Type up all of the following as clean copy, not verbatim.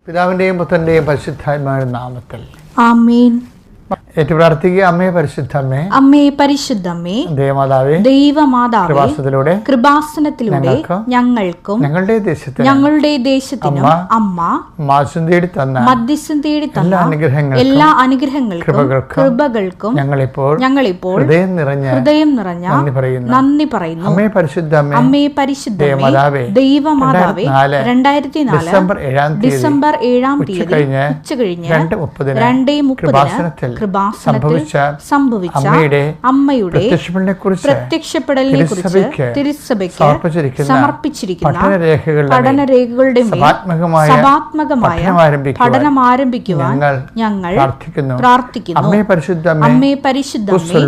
പിതാവിൻ്റെയും പുത്രൻ്റെയും പരിശുദ്ധാത്മാവിന്റെ നാമത്തിൽ ആമേൻ. ഏറ്റുപ്രാർത്ഥിക്കുക. അമ്മേ പരിശുദ്ധമ്മേ, അമ്മേ പരിശുദ്ധമ്മേ, ദൈവമാതാവേ, ദൈവമാതാവേ, കൃപാസനത്തിലൂടെ ഞങ്ങൾക്കും ഞങ്ങളുടെ ദേശത്തിനും അമ്മ മധ്യസ്ഥം തേടി തന്ന എല്ലാ അനുഗ്രഹങ്ങൾക്കും കൃപകൾക്കും ഞങ്ങളിപ്പോൾ ഹൃദയം നിറഞ്ഞ നന്ദി പറയുന്നു. അമ്മേ പരിശുദ്ധമ്മേ, അമ്മേ പരിശുദ്ധമ്മേ, ദൈവമാതാവേ, 2004 ഡിസംബർ 7 ഉച്ചകഴിഞ്ഞ് 2:30 കൃപാസനത്തിൽ സംഭവിച്ച അമ്മയുടെ പ്രത്യക്ഷപ്പെടലിനെ കുറിച്ച് തിരുസഭയ്ക്ക് സമർപ്പിച്ചിരിക്കുന്ന പഠനരേഖകളുടെ സഭാത്മകമായ പഠനം ആരംഭിക്കുവാൻ ഞങ്ങൾ പ്രാർത്ഥിക്കുന്നു. അമ്മേ പരിശുദ്ധമ്മേ,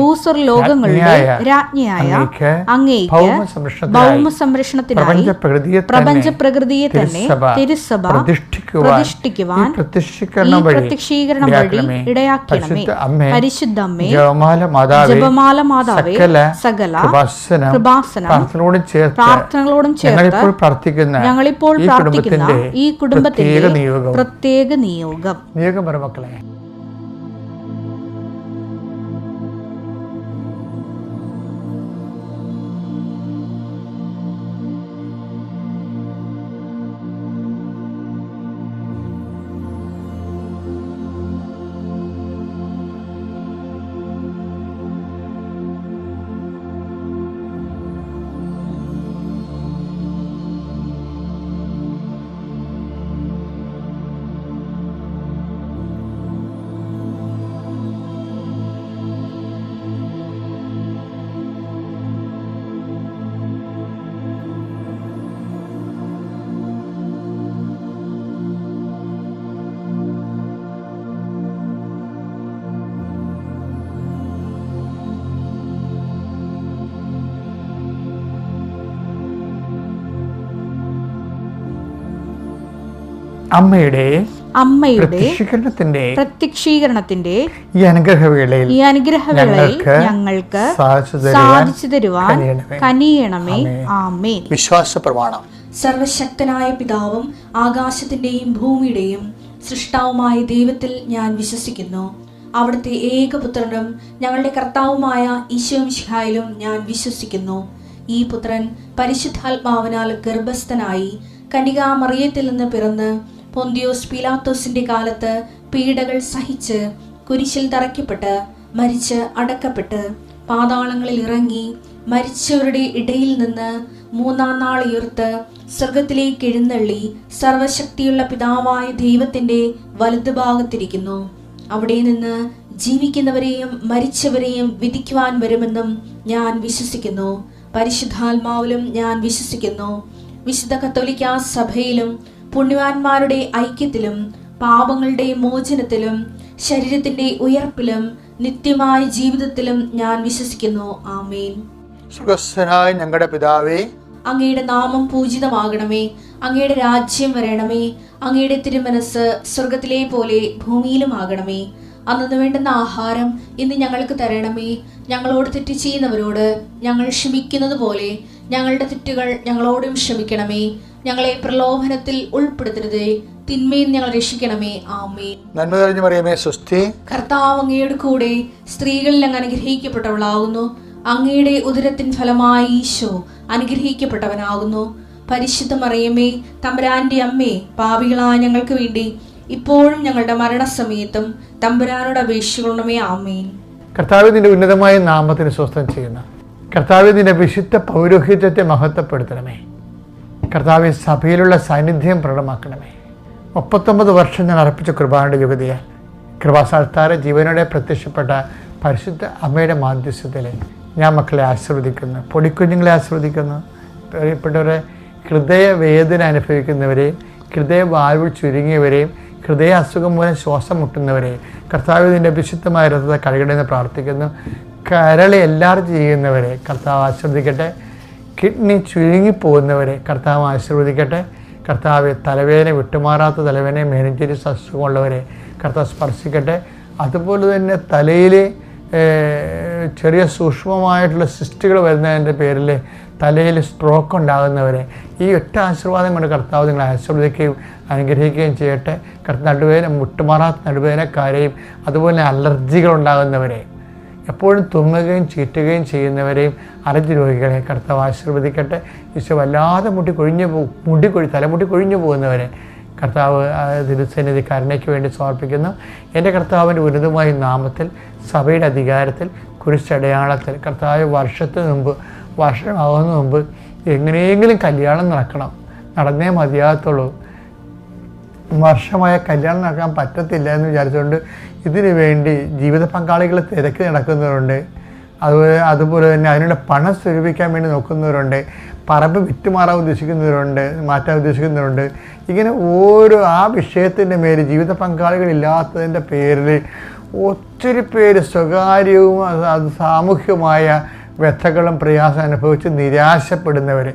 ഭൂസ്വർലോകങ്ങളുടെ രാജ്ഞിയായ അങ്ങേയ്ക്ക് ഭൗമസംരക്ഷണത്തിനായി പ്രപഞ്ചപ്രകൃതിയെ തന്നെ തിരുസഭ പ്രതിഷ്ഠിക്കുവാൻ ഈ പ്രത്യക്ഷീകരണം വഴി ഇടയാക്കണമേ. പരിശുദ്ധമ്മേ, ജപമാല മാതാവേ, സകല കൃപാസനം പ്രാർത്ഥനകളോടും ചേർത്ത് ഞങ്ങളിപ്പോൾ പ്രാർത്ഥിക്കുന്ന ഈ കുടുംബത്തിന്റെ പ്രത്യേക നിയോഗം. മക്കളെ, അമ്മയുടെ പ്രത്യക്ഷീകരണത്തിന്റെ ഈ അനുഗ്രഹവേളയിൽ ഞങ്ങൾക്ക് സാധിച്ചു തരുവാൻ കനിയണമേ. ആമേൻ. വിശ്വാസ പ്രമാണം. സർവശക്തനായ പിതാവും ആകാശത്തിന്റെയും ഭൂമിയുടെയും സൃഷ്ടാവുമായ ദൈവത്തിൽ ഞാൻ വിശ്വസിക്കുന്നു. അവിടുത്തെ ഏകപുത്രനും ഞങ്ങളുടെ കർത്താവുമായ ഈശോമിശിഹായിലും ഞാൻ വിശ്വസിക്കുന്നു. ഈ പുത്രൻ പരിശുദ്ധാത്മാവിനാൽ ഗർഭസ്ഥനായി കന്യകാമറിയത്തിൽ നിന്ന് പിറന്ന് പൊന്തിയോസ് പീലാത്തോസിന്റെ കാലത്ത് പീഡകൾ സഹിച്ച് കുരിശിൽ തറയ്ക്കപ്പെട്ട് മരിച്ച് അടക്കപ്പെട്ട് പാതാളങ്ങളിൽ ഇറങ്ങി മരിച്ചവരുടെ ഇടയിൽ നിന്ന് 3-ാം നാൾ ഉയർത്ത് സ്വർഗത്തിലേക്ക് എഴുന്നള്ളി സർവശക്തിയുള്ള പിതാവായ ദൈവത്തിന്റെ വലതുഭാഗത്തിരിക്കുന്നു. അവിടെ നിന്ന് ജീവിക്കുന്നവരെയും മരിച്ചവരെയും വിധിക്കുവാൻ വരുമെന്നും ഞാൻ വിശ്വസിക്കുന്നു. പരിശുദ്ധാത്മാവിലും ഞാൻ വിശ്വസിക്കുന്നു. വിശുദ്ധ കത്തോലിക്കാ സഭയിലും പുണ്യവാന്മാരുടെ ഐക്യത്തിലും പാപങ്ങളുടെ മോചനത്തിലും ശരീരത്തിന്റെ ഉയർപ്പിലും നിത്യമായ ജീവിതത്തിലും ഞാൻ വിശ്വസിക്കുന്നു. ആമേൻ. സ്വർഗ്ഗസ്ഥനായ ഞങ്ങളുടെ പിതാവേ, അങ്ങയുടെ നാമം പൂജിതമാകണമേ. അങ്ങയുടെ രാജ്യം വരണമേ. അങ്ങയുടെ തിരുമനസ് സ്വർഗത്തിലെ പോലെ ഭൂമിയിലും ആകണമേ. അന്നു വേണ്ടുന്ന ആഹാരം ഇന്ന് ഞങ്ങൾക്ക് തരണമേ. ഞങ്ങളോട് തെറ്റ് ചെയ്യുന്നവരോട് ഞങ്ങൾ ക്ഷമിക്കുന്നത് പോലെ ഞങ്ങളുടെ തെറ്റുകൾ ഞങ്ങളോടും ക്ഷമിക്കണമേ. ഞങ്ങളെ പ്രലോഭനത്തിൽ ഉൾപ്പെടുത്തരുതേ, തിന്മയിൽ ഞങ്ങൾ രക്ഷിക്കണമേ. ആമേൻ. നന്മ നിറഞ്ഞ മറിയമേ, സ്വസ്തി. കർത്താവ് അങ്ങയുടെ കൂടെ സ്ത്രീകളിൽ അങ്ങ് അനുഗ്രഹിക്കപ്പെട്ടവളാകുന്നു. അങ്ങയുടെ ഉദരത്തിൻ ഫലമായി ഈശോ അനുഗ്രഹിക്കപ്പെട്ടവനാകുന്നു. പരിശുദ്ധ മറിയമേ, തമ്പുരാന്റെ അമ്മേ, പാപികളായ ഞങ്ങൾക്ക് വേണ്ടി ഇപ്പോഴും ഞങ്ങളുടെ മരണസമയത്തും തമ്പുരാനോട് അപേക്ഷിക്കണമേ. ആമേൻ. കർത്താവേ, നിന്റെ ഉന്നതമായ നാമത്തിന് സ്വസ്ഥം ചെയ്യുന്ന കർത്താവേ, നിന്റെ വിശുദ്ധ പൗരോഹിത്യത്തെ മഹത്വപ്പെടുത്തണമേ. കർത്താവെ, സഭയിലുള്ള സാന്നിധ്യം പ്രകടമാക്കണമേ. 39 വർഷം ഞാൻ അർപ്പിച്ച കൃപാന്റെ യുഗതിയാൽ കൃപാസ്ഥാനത്താരെ ജീവനോടെ പ്രത്യക്ഷപ്പെട്ട പരിശുദ്ധ അമ്മയുടെ മാധ്യസ്ഥത്തിൽ ഞാൻ മക്കളെ ആശീർവദിക്കുന്നു. പൊടിക്കുഞ്ഞുങ്ങളെ ആശീർവദിക്കുന്നു. പ്രിയപ്പെട്ടവരെ, ഹൃദയവേദന അനുഭവിക്കുന്നവരെയും ഹൃദയവാൽവ് ചുരുങ്ങിയവരെയും ഹൃദയ അസുഖം മൂലം ശ്വാസം മുട്ടുന്നവരെയും കർത്താവ് നിൻ്റെ വിശുദ്ധമായ രഥത്തെ കഴുകണമെന്ന് പ്രാർത്ഥിക്കുന്നു. കരളെ എൻലാർജ് ചെയ്യുന്നവരെ കർത്താവ് ആശീർവദിക്കട്ടെ. കിഡ്നി ചുരുങ്ങിപ്പോകുന്നവരെ കർത്താവ് ആശീർവദിക്കട്ടെ. കർത്താവ് തലവേദന വിട്ടുമാറാത്ത തലവേദന മെനിഞ്ചൈറ്റിസ് അസുഖമുള്ളവരെ കർത്താവ് സ്പർശിക്കട്ടെ. അതുപോലെ തന്നെ തലയിൽ ചെറിയ സൂക്ഷ്മമായിട്ടുള്ള സിസ്റ്റുകൾ വരുന്നതിൻ്റെ പേരിൽ തലയിൽ സ്ട്രോക്ക് ഉണ്ടാകുന്നവരെ ഈ ഒറ്റ ആശീർവാദം കൊണ്ട് കർത്താവ് നിങ്ങളെ ആശീർവദിക്കുകയും അനുഗ്രഹിക്കുകയും ചെയ്യട്ടെ. നടുവേദന, മുട്ടുമാറാത്ത നടുവേദനക്കാരെയും അതുപോലെ അലർജികൾ ഉണ്ടാകുന്നവരെ, എപ്പോഴും തുമ്മുകയും ചീറ്റുകയും ചെയ്യുന്നവരെയും അലർജി രോഗികളെ കർത്താവ് ആശീർവദിക്കട്ടെ. ഈശോ വല്ലാതെ തലമുടി കൊഴിഞ്ഞു പോകുന്നവരെ കർത്താവ് തിരുസന്നിധി കരുണയ്ക്ക് വേണ്ടി സമർപ്പിക്കുന്നു. എൻ്റെ കർത്താവിൻ്റെ ഉന്നതമായ നാമത്തിൽ, സഭയുടെ അധികാരത്തിൽ, കുരിശടയാളത്തിൽ കർത്താവ് വർഷമാകുന്ന മുമ്പ് എങ്ങനെയെങ്കിലും കല്യാണം നടന്നേ മതിയാകത്തുള്ളൂ. വർഷമായ കല്യാണം നടക്കാൻ പറ്റത്തില്ല എന്ന് വിചാരിച്ചുകൊണ്ട് ഇതിനു വേണ്ടി ജീവിത പങ്കാളികൾ തിരക്കി നടക്കുന്നവരുണ്ട്. അതുപോലെ തന്നെ അതിനുള്ള പണം സ്വരൂപിക്കാൻ വേണ്ടി നോക്കുന്നവരുണ്ട്. പറമ്പ് വിറ്റുമാറാൻ മാറ്റാൻ ഉദ്ദേശിക്കുന്നവരുണ്ട്. ഇങ്ങനെ ആ വിഷയത്തിൻ്റെ മേൽ ജീവിത പങ്കാളികളില്ലാത്തതിൻ്റെ പേരിൽ ഒത്തിരി പേര് സ്വകാര്യവും അത് സാമൂഹ്യമായ വ്യഥകളും പ്രയാസം അനുഭവിച്ച് നിരാശപ്പെടുന്നവർ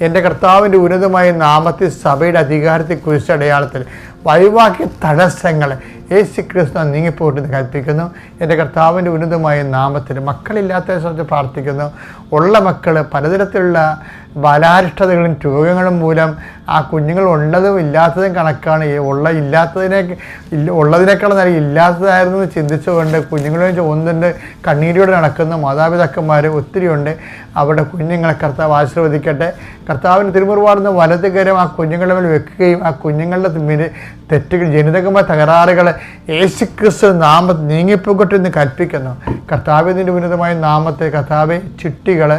എൻ്റെ കർത്താവിൻ്റെ ഉന്നതമായ നാമത്തിൽ, സഭയുടെ അധികാരത്തിൽ, കുരിശടയാളത്തിൽ വഴിവാക്കിയ തടസ്സങ്ങൾ യേശുക്രിസ്തു നീങ്ങിപ്പോട്ടെന്ന് കൽപ്പിക്കുന്നു. എൻ്റെ കർത്താവിൻ്റെ ഉന്നതമായ നാമത്തിൽ മക്കളില്ലാത്തവരെ സംബന്ധിച്ച് പ്രാർത്ഥിക്കുന്നു. ഉള്ള മക്കൾ പലതരത്തിലുള്ള ബാലാരിഷ്ടതകളും രോഗങ്ങളും മൂലം ആ കുഞ്ഞുങ്ങൾ ഉള്ളതും ഇല്ലാത്തതും കണക്കാണ്. ഉള്ളതിനേക്കാൾ നല്ല ഇല്ലാത്തതായിരുന്നു എന്ന് ചിന്തിച്ചുകൊണ്ട് കുഞ്ഞുങ്ങളെ ഒന്നുണ്ട് കണ്ണീരോടെ നടക്കുന്ന മാതാപിതാക്കന്മാർ ഒത്തിരിയുണ്ട്. അവിടെ കുഞ്ഞുങ്ങളെ കർത്താവ് ആശീർവദിക്കട്ടെ. കർത്താവിന് തിരുമുറുവാടുന്ന വലത് കരം ആ കുഞ്ഞുങ്ങളുടെ മേൽ വെക്കുകയും ആ കുഞ്ഞുങ്ങളുടെ തെറ്റുകൾ, ജനിതകമായ തകരാറുകൾ യേശുക്രിസ്തു നാമത്തിൽ നീങ്ങിപ്പോകട്ടെ എന്ന് കൽപ്പിക്കുന്നു. കർത്താവിൻ്റെ ഉന്നതമായ നാമത്തെ കർത്താവെ ചിട്ടികൾ,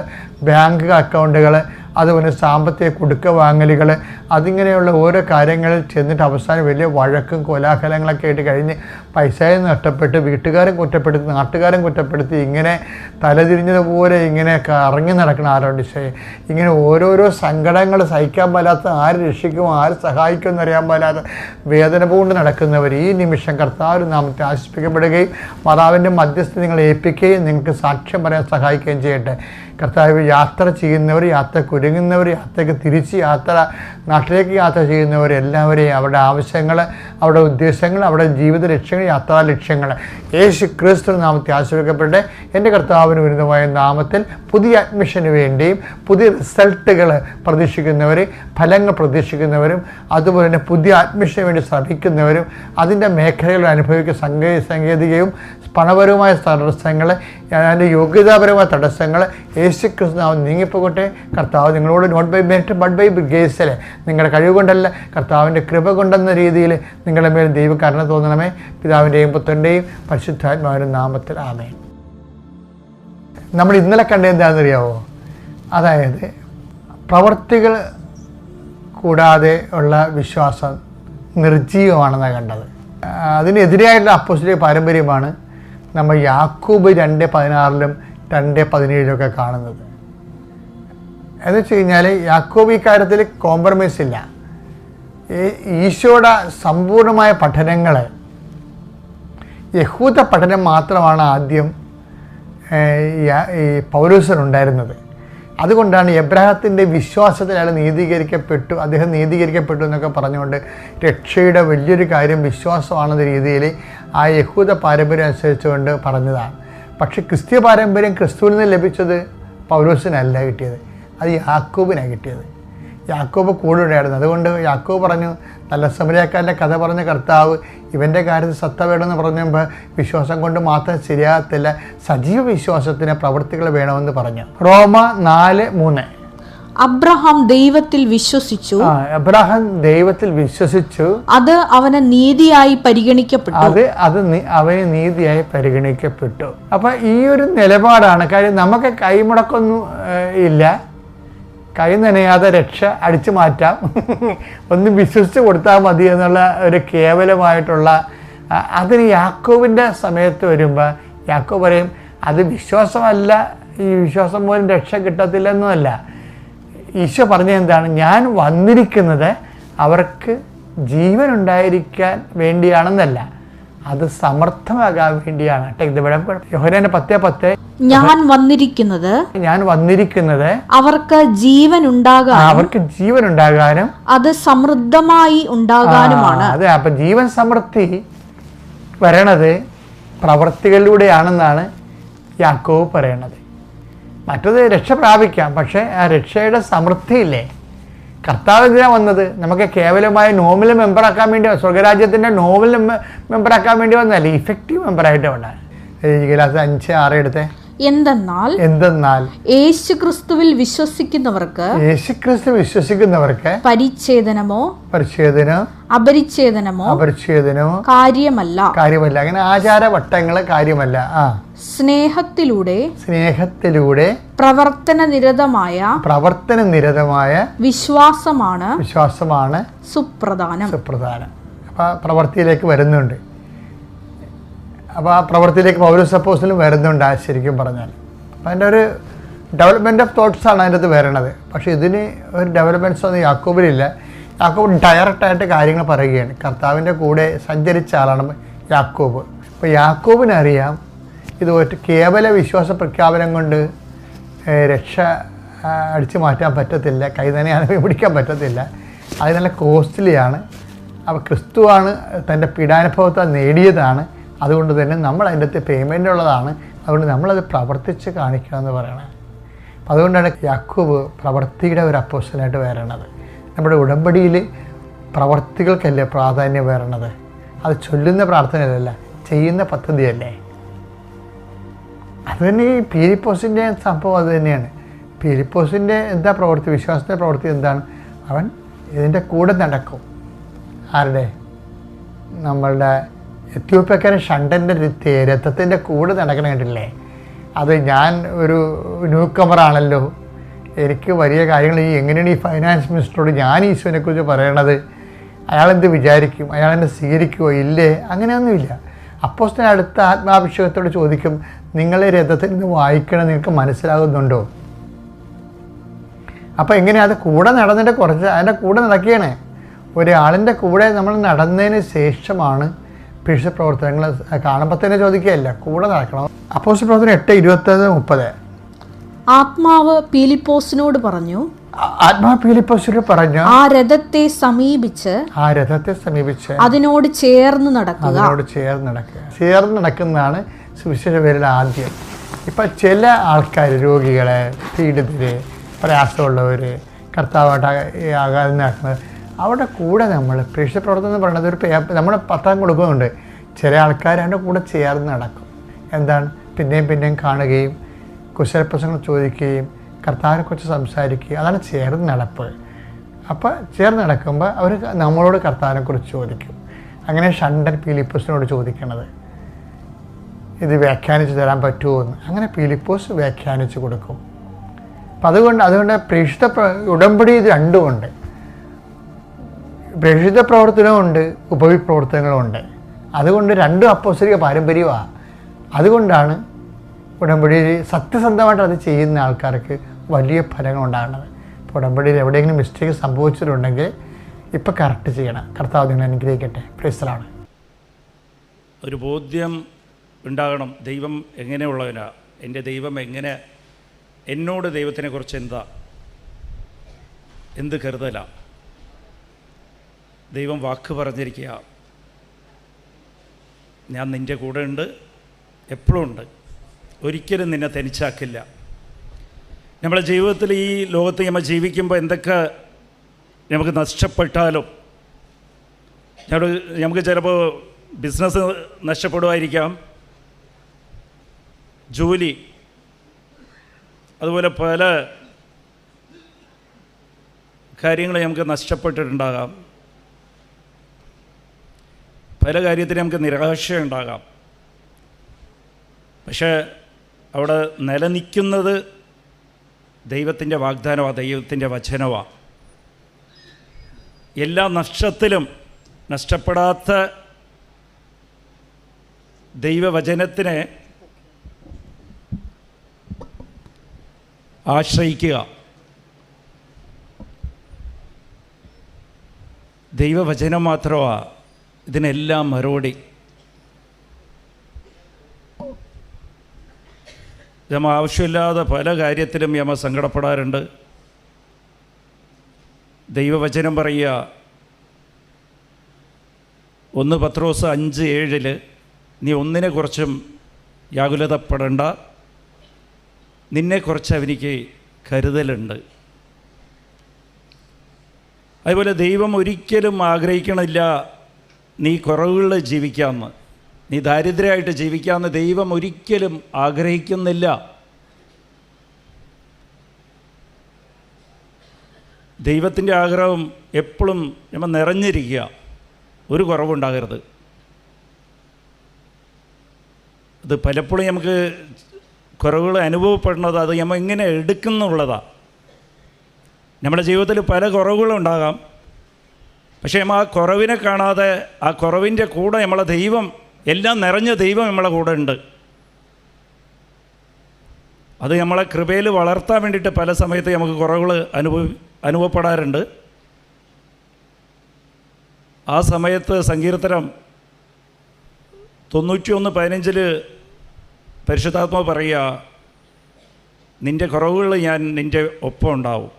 ബാങ്ക് അക്കൗണ്ടുകൾ, അതുപോലെ സാമ്പത്തിക കുടുക്ക വാങ്ങലുകൾ, അതിങ്ങനെയുള്ള ഓരോ കാര്യങ്ങളിൽ ചെന്നിട്ട് അവസാനം വലിയ വഴക്കും കോലാഹലങ്ങളൊക്കെ ആയിട്ട് കഴിഞ്ഞ് പൈസയും നഷ്ടപ്പെട്ട് വീട്ടുകാരും കുറ്റപ്പെടുത്തി നാട്ടുകാരും കുറ്റപ്പെടുത്തി ഇങ്ങനെ തലതിരിഞ്ഞതുപോലെ ഇങ്ങനെ കറങ്ങി നടക്കണം ആരോഗ്യം. ഇങ്ങനെ ഓരോരോ സങ്കടങ്ങൾ സഹിക്കാൻ പാലാത്ത, ആര് രക്ഷിക്കും ആര് സഹായിക്കും എന്നറിയാൻ പാലാത്ത വേദന കൊണ്ട് നടക്കുന്നവർ ഈ നിമിഷം കർത്താവിൻ്റെ നാമത്തെ ആശ്വസിപ്പിക്കപ്പെടുകയും മാതാവിൻ്റെ മധ്യസ്ഥ നിങ്ങളെ ഏൽപ്പിക്കുകയും നിങ്ങൾക്ക് സാക്ഷ്യം പറയാൻ സഹായിക്കുകയും ചെയ്യട്ടെ. കർത്താവ് യാത്ര ചെയ്യുന്നവർ, യാത്ര കുരുങ്ങുന്നവർ, യാത്രയ്ക്ക് തിരിച്ച് നാട്ടിലേക്ക് യാത്ര ചെയ്യുന്നവർ എല്ലാവരെയും അവരുടെ ആവശ്യങ്ങൾ, അവരുടെ ഉദ്ദേശങ്ങൾ, അവരുടെ ജീവിത ലക്ഷ്യങ്ങൾ, യാത്രാ ലക്ഷ്യങ്ങൾ യേശുക്രിസ്തു നാമത്തെ ആശ്രയിക്കപ്പെട്ട് എൻ്റെ കർത്താവിന് ഉന്നതമായ നാമത്തിൽ പുതിയ അഡ്മിഷന് വേണ്ടിയും പുതിയ റിസൾട്ടുകൾ പ്രതീക്ഷിക്കുന്നവർ, ഫലങ്ങൾ പ്രതീക്ഷിക്കുന്നവരും, അതുപോലെ തന്നെ പുതിയ അഡ്മിഷന് വേണ്ടി ശ്രമിക്കുന്നവരും അതിൻ്റെ മേഖലകൾ അനുഭവിക്കുന്ന സാങ്കേതികവും പണപരമായ തടസ്സങ്ങൾ, അതിൻ്റെ യോഗ്യതാപരമായ തടസ്സങ്ങൾ യേശുക്രിസ്തു നാമം നീങ്ങിപ്പോകട്ടെ. കർത്താവ് നിങ്ങളോട് not by merit but by grace, നിങ്ങളുടെ കഴിവ് കൊണ്ടല്ല കർത്താവിൻ്റെ കൃപ കൊണ്ടെന്ന രീതിയിൽ നിങ്ങളുടെ മേൽ ദൈവകരുണ തോന്നണമേ. പിതാവിൻ്റെയും പുത്രൻ്റെയും പരിശുദ്ധാത്മാവിൻ്റെ നാമത്തിൽ ആമേൻ. നമ്മൾ ഇന്നലെ കണ്ടത് എന്താണെന്നറിയാമോ? അതായത് പ്രവർത്തികൾ കൂടാതെ ഉള്ള വിശ്വാസം നിർജീവമാണെന്നാണ് കണ്ടത്. അതിനെതിരായിട്ടുള്ള അപ്പോസ്തലിക പാരമ്പര്യമാണ് നമ്മൾ യാക്കോബ് 2:16 2:17 കാണുന്നത്. എന്ന് വെച്ച് കഴിഞ്ഞാൽ യാക്കോബ് ഈ കാര്യത്തിൽ കോംപ്രമൈസ് ഇല്ല. ഈശോയുടെ സമ്പൂർണമായ പഠനങ്ങൾ, യഹൂദ പഠനം മാത്രമാണ് ആദ്യം ഈ പൗലോസിനുണ്ടായിരുന്നത്. അതുകൊണ്ടാണ് എബ്രാഹത്തിൻ്റെ വിശ്വാസത്തിൽ അദ്ദേഹം നീതീകരിക്കപ്പെട്ടു എന്നൊക്കെ പറഞ്ഞുകൊണ്ട് രക്ഷയുടെ വലിയൊരു കാര്യം വിശ്വാസമാണെന്ന രീതിയിൽ ആ യഹൂദ പാരമ്പര്യം അനുസരിച്ചുകൊണ്ട് പറഞ്ഞതാണ്. പക്ഷെ ക്രിസ്ത്യ പാരമ്പര്യം ക്രിസ്തുവിൽ നിന്ന് ലഭിച്ചത് പൗലോസിനല്ല കിട്ടിയത്, അത് യാക്കോബിനാണ് കിട്ടിയത്. യാക്കോബ് കൂടെ ഉണ്ടായിരുന്നു. അതുകൊണ്ട് യാക്കോബ് പറഞ്ഞു, നല്ല സമരിയാക്കാരൻ്റെ കഥ പറഞ്ഞ കർത്താവ് ഇവൻ്റെ കാര്യത്തിൽ സത്ത വേണമെന്ന് പറഞ്ഞപ്പോൾ വിശ്വാസം കൊണ്ട് മാത്രം ശരിയാകത്തില്ല, സജീവ വിശ്വാസത്തിന് പ്രവൃത്തികൾ വേണമെന്ന് പറഞ്ഞു. റോമ 4:3 അബ്രഹാം ദൈവത്തിൽ വിശ്വസിച്ചു, അത് അവന് നീതിയായി പരിഗണിക്കപ്പെട്ടു. അവന് നീതിയായി പരിഗണിക്കപ്പെട്ടു. അപ്പൊ ഈ ഒരു നിലപാടാണ്. കാര്യം നമുക്ക് കൈമുടക്കൊന്നും ഇല്ല, കൈ നനയാതെ രക്ഷ അടിച്ചു മാറ്റാം, ഒന്ന് വിശ്വസിച്ച് കൊടുത്താൽ മതി എന്നുള്ള ഒരു കേവലമായിട്ടുള്ള അതിന് യാക്കോബിൻ്റെ സമയത്ത് വരുമ്പോൾ യാക്കോബ് പറയും അത് വിശ്വാസമല്ല, ഈ വിശ്വാസം പോലും രക്ഷ കിട്ടത്തില്ലെന്നുമല്ല. ഈശോ പറഞ്ഞ എന്താണ്? ഞാൻ വന്നിരിക്കുന്നത് അവർക്ക് ജീവൻ ഉണ്ടായിരിക്കാൻ വേണ്ടിയാണെന്നല്ല, അത് സമർത്ഥമാകാൻ വേണ്ടിയാണ്. യോഹന്നാൻ 10:10 ഞാൻ വന്നിരിക്കുന്നത് അവർക്ക് ജീവൻ ഉണ്ടാകാനും അത് സമൃദ്ധമായി ഉണ്ടാകാനുമാണ്. അതെ, അപ്പൊ ജീവൻ സമൃദ്ധി വരണത് പ്രവർത്തികളിലൂടെയാണെന്നാണ് യാക്കോബ് പറയണത്. മറ്റത് രക്ഷ പ്രാപിക്കാം, പക്ഷേ ആ രക്ഷയുടെ സമൃദ്ധിയില്ലേ. കർത്താവ് എന്തിനാണ് വന്നത്? നമുക്ക് കേവലമായ നോമിനൽ മെമ്പറാക്കാൻ വേണ്ടി, സ്വർഗരാജ്യത്തിൻ്റെ നോമിനൽ മെമ്പറാക്കാൻ വേണ്ടി വന്നതല്ല, ഇഫക്റ്റീവ് മെമ്പറായിട്ട് വേണം. 5:6 എടുത്തേ. എന്തെന്നാൽ യേശുക്രിസ്തുവിൽ വിശ്വസിക്കുന്നവർക്ക് പരിച്ഛേദനമോ അപരിച്ഛേദനമോ കാര്യമല്ല. അങ്ങനെ ആചാരവട്ടങ്ങള് കാര്യമല്ല. സ്നേഹത്തിലൂടെ പ്രവർത്തനനിരതമായ വിശ്വാസമാണ് സുപ്രധാനം. അപ്പൊ പ്രവൃത്തിയിലേക്ക് വരുന്നുണ്ട്. അപ്പോൾ ആ പ്രവൃത്തിയിലേക്ക് പൗലോസ് അപ്പോസ്തലൻ വരുന്നുണ്ട് ശരിക്കും പറഞ്ഞാൽ. അപ്പം അതിൻ്റെ ഒരു ഡെവലപ്മെൻറ്റ് ഓഫ് തോട്ട്സാണ് അതിൻ്റെ അകത്ത് വരണത്. പക്ഷേ ഇതിന് ഒരു ഡെവലപ്മെൻറ്റ്സ് ഒന്നും യാക്കോബിലില്ല. യാക്കോബ് ഡയറക്റ്റായിട്ട് കാര്യങ്ങൾ പറയുകയാണ്. കർത്താവിൻ്റെ കൂടെ സഞ്ചരിച്ച ആളാണ് യാക്കോബ്. അപ്പോൾ യാക്കോബിനറിയാം ഇത് കേവല വിശ്വാസ പ്രഖ്യാപനം കൊണ്ട് രക്ഷ അടിച്ചു മാറ്റാൻ പറ്റത്തില്ല, കൈതന്നെയാണ് പിടിക്കാൻ പറ്റത്തില്ല, അത് നല്ല കോസ്റ്റ്ലിയാണ്. അപ്പോൾ ക്രിസ്തുവാണ് തൻ്റെ പീഡാനുഭവത്താൽ നേടിയതാണ്. അതുകൊണ്ട് തന്നെ നമ്മൾ അതിൻ്റെ അകത്ത് പേയ്മെൻ്റ് ഉള്ളതാണ്. അതുകൊണ്ട് നമ്മളത് പ്രവർത്തിച്ച് കാണിക്കണമെന്ന് പറയണത്. അപ്പം അതുകൊണ്ടാണ് യാക്കോബ് പ്രവർത്തിയുടെ ഒരു അപ്പോസ്തലനായിട്ട് വരണത്. നമ്മുടെ ഉടമ്പടിയിൽ പ്രവർത്തികൾക്കല്ലേ പ്രാധാന്യം വരണത്. അത് ചൊല്ലുന്ന പ്രാർത്ഥനയല്ല, ചെയ്യുന്ന പദ്ധതിയല്ലേ. അത് തന്നെ ഈ പീലിപ്പോസിൻ്റെ സംഭവം അത് തന്നെയാണ്. പീലിപ്പോസിൻ്റെ എന്താ പ്രവൃത്തി, വിശ്വാസത്തിൻ്റെ പ്രവൃത്തി എന്താണ്? അവൻ ഇതിൻ്റെ കൂടെ നടക്കും. ആരുടെ? നമ്മളുടെ എത്യോപ്യക്കാരൻ ഷണ്ടൻ്റെ രഥത്തിൻ്റെ കൂടെ നടക്കണം കണ്ടില്ലേ. അത് ഞാൻ ഒരു ന്യൂ കമറാണല്ലോ, എനിക്ക് വലിയ കാര്യങ്ങൾ എങ്ങനെയാണ് ഈ ഫൈനാൻസ് മിനിസ്റ്ററോട് ഞാൻ ഈശോനെക്കുറിച്ച് പറയണത്, അയാളെന്ത് വിചാരിക്കും, അയാളെന്നെ സ്വീകരിക്കുമോ ഇല്ലേ? അങ്ങനെയൊന്നുമില്ല. അപ്പോസ്തലൻ അടുത്ത ആത്മാഭിഷേകത്തോട് ചോദിക്കും, നിങ്ങളെ രഥത്തിൽ നിന്ന് വായിക്കണം, നിങ്ങൾക്ക് മനസ്സിലാകുന്നുണ്ടോ? അപ്പോൾ എങ്ങനെയാണ് അത് കൂടെ നടന്നിട്ട് അതിൻ്റെ കൂടെ നടക്കുകയാണ്. ഒരാളിൻ്റെ കൂടെ നമ്മൾ നടന്നതിന് ശേഷമാണ് പിഴച്ച പ്രവർത്തനങ്ങൾ കാണുമ്പോൾ തന്നെ ചോദിക്കുകയല്ല, കൂടെ നടക്കണം. അപ്പോസ്തല പ്രവർത്തനം 8:29-30. ആത്മാവ് പീലിപ്പോസിനോട് പറഞ്ഞു, ആ രഥത്തെ സമീപിച്ച് അതിനോട് ചേർന്ന് നടക്കുന്നതാണ് സുവിശേഷ പേരുടെ ആദ്യം. ഇപ്പം ചില ആൾക്കാർ, രോഗികളെ, പീഡിതര്, പ്രയാസമുള്ളവർ, കർത്താവായിട്ട് ആകാതെ നടക്കുന്നത്, അവരുടെ കൂടെ നമ്മൾ പ്രേക്ഷിത പ്രവർത്തനം എന്ന് പറയുന്നത് ഒരു നമ്മൾ പത്രം കൊടുക്കുന്നുണ്ട്. ചില ആൾക്കാർ അതിൻ്റെ കൂടെ ചേർന്ന് നടക്കും. എന്താണ്? പിന്നെയും കാണുകയും കുശലപ്രശ്നങ്ങൾ ചോദിക്കുകയും കർത്താവിനെക്കുറിച്ച് സംസാരിക്കുകയും, അതാണ് ചേർന്ന് നടപ്പ്. അപ്പോൾ ചേർന്ന് നടക്കുമ്പോൾ അവർ നമ്മളോട് കർത്താവിനെക്കുറിച്ച് ചോദിക്കും. അങ്ങനെ ഷണ്ടൻ പീലിപ്പോസിനോട് ചോദിക്കണത്, ഇത് വ്യാഖ്യാനിച്ച് തരാൻ പറ്റുമോ എന്ന്. അങ്ങനെ പീലിപ്പോസ് വ്യാഖ്യാനിച്ച് കൊടുക്കും. അപ്പം അതുകൊണ്ട് പ്രേക്ഷിത ഉടമ്പടി ഇത് രണ്ടുമുണ്ട്. പ്രേക്ഷിത പ്രവർത്തനമുണ്ട്, ഉപവിപ്രവർത്തനങ്ങളുമുണ്ട്. അതുകൊണ്ട് രണ്ടും അപ്പോസ്തലിക പാരമ്പര്യമാണ്. അതുകൊണ്ടാണ് ഉടമ്പടിയിൽ സത്യസന്ധമായിട്ട് അത് ചെയ്യുന്ന ആൾക്കാർക്ക് വലിയ ഫലങ്ങളുണ്ടാകുന്നത്. ഇപ്പോൾ ഉടമ്പടിയിൽ എവിടെയെങ്കിലും മിസ്റ്റേക്ക് സംഭവിച്ചിട്ടുണ്ടെങ്കിൽ ഇപ്പം കറക്റ്റ് ചെയ്യണം. കർത്താവ് നിങ്ങൾ അനുഗ്രഹിക്കട്ടെ. പ്രൈസ്തലാണ്. ഒരു ബോധ്യം ഉണ്ടാകണം, ദൈവം എങ്ങനെയുള്ളവനാ, എൻ്റെ ദൈവം എങ്ങനെ, എന്നോട് ദൈവത്തിനെക്കുറിച്ച് എന്ത് കരുതലാണ്. ദൈവം വാക്ക് പറഞ്ഞിരിക്കുക, ഞാൻ നിൻ്റെ കൂടെ ഉണ്ട്, എപ്പോഴും ഉണ്ട്, ഒരിക്കലും നിന്നെ തനിച്ചാക്കില്ല. നമ്മുടെ ജീവിതത്തിൽ ഈ ലോകത്ത് നമ്മൾ ജീവിക്കുമ്പോൾ എന്തൊക്കെ നമുക്ക് നഷ്ടപ്പെട്ടാലും, നമുക്ക് ചിലപ്പോൾ ബിസിനസ് നഷ്ടപ്പെടുമായിരിക്കാം, ജോലി, അതുപോലെ പല കാര്യങ്ങൾ നമുക്ക് നഷ്ടപ്പെട്ടിട്ടുണ്ടാകാം, പല കാര്യത്തിന് നമുക്ക് നിരാശയുണ്ടാകാം. പക്ഷേ അവിടെ നിലനിൽക്കുന്നത് ദൈവത്തിൻ്റെ വാഗ്ദാനമാണ്, ദൈവത്തിൻ്റെ വചനമാണ്. എല്ലാ നഷ്ടത്തിലും നഷ്ടപ്പെടാത്ത ദൈവവചനത്തിനെ ആശ്രയിക്കുക. ദൈവവചനം മാത്രമാണ് ഇതിനെല്ലാം മറുപടി. നമ്മൾ ആവശ്യമില്ലാതെ പല കാര്യത്തിലും നമ്മൾ സങ്കടപ്പെടാറുണ്ട്. ദൈവവചനം പറയുക, 1 പത്രോസ് 5:7, നീ ഒന്നിനെക്കുറിച്ചും വ്യാകുലതപ്പെടേണ്ട, നിന്നെക്കുറിച്ച് അവനിക്ക് കരുതലുണ്ട്. അതുപോലെ ദൈവം ഒരിക്കലും ആഗ്രഹിക്കണില്ല നീ കുറവുകളിൽ ജീവിക്കാമെന്ന്, നീ ദാരിദ്ര്യമായിട്ട് ജീവിക്കാമെന്ന് ദൈവം ഒരിക്കലും ആഗ്രഹിക്കുന്നില്ല. ദൈവത്തിൻ്റെ ആഗ്രഹം എപ്പോഴും നമ്മൾ നിറഞ്ഞിരിക്കുക, ഒരു കുറവുണ്ടാകരുത്. അത് പലപ്പോഴും നമുക്ക് കുറവുകൾ അനുഭവപ്പെടുന്നത് അത് നമ്മൾ എങ്ങനെ എടുക്കുന്നുള്ളതാണ്. നമ്മുടെ ജീവിതത്തിൽ പല കുറവുകളും ഉണ്ടാകാം, പക്ഷേ നമ്മൾ ആ കുറവിനെ കാണാതെ ആ കുറവിൻ്റെ കൂടെ നമ്മളെ ദൈവം, എല്ലാം നിറഞ്ഞ ദൈവം നമ്മളെ കൂടെ ഉണ്ട്. അത് നമ്മളെ കൃപയിൽ വളർത്താൻ വേണ്ടിയിട്ട് പല സമയത്ത് നമുക്ക് കുറവുകൾ അനുഭവപ്പെടാറുണ്ട്. ആ സമയത്ത് സങ്കീർത്തനം 91:15 പരിശുദ്ധാത്മാവ് പറയുക, നിൻ്റെ കുറവുകൾ ഞാൻ നിൻ്റെ ഒപ്പം ഉണ്ടാവും.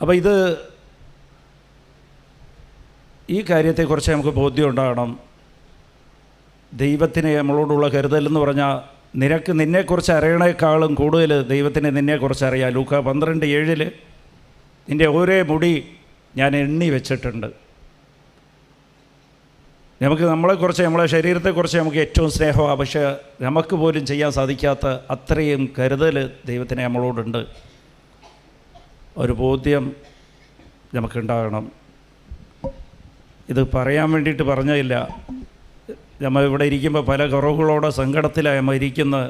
അപ്പോൾ ഈ കാര്യത്തെക്കുറിച്ച് നമുക്ക് ബോധ്യം ഉണ്ടാകണം. ദൈവത്തിന് നമ്മളോടുള്ള കരുതലെന്ന് പറഞ്ഞാൽ നിനക്ക് നിന്നെക്കുറിച്ച് അറിയണേക്കാളും കൂടുതൽ ദൈവത്തിന് നിന്നെക്കുറിച്ച് അറിയാം. ലൂക്ക 12:7 നിൻ്റെ ഓരോ മുടി ഞാൻ എണ്ണി വെച്ചിട്ടുണ്ട്. നമുക്ക് നമ്മളെക്കുറിച്ച്, നമ്മളെ ശരീരത്തെക്കുറിച്ച് നമുക്ക് ഏറ്റവും സ്നേഹമാണ്, പക്ഷേ നമുക്ക് പോലും ചെയ്യാൻ സാധിക്കാത്ത അത്രയും കരുതൽ ദൈവത്തിന് നമ്മളോടുണ്ട്. ഒരു ബോധ്യം നമുക്കുണ്ടാകണം. ഇത് പറയാൻ വേണ്ടിയിട്ട് പറഞ്ഞതില്ല. നമ്മൾ ഇവിടെ ഇരിക്കുമ്പോൾ പല കുറവുകളോടെ സങ്കടത്തിലാണ് നമ്മൾ ഇരിക്കുന്നത്.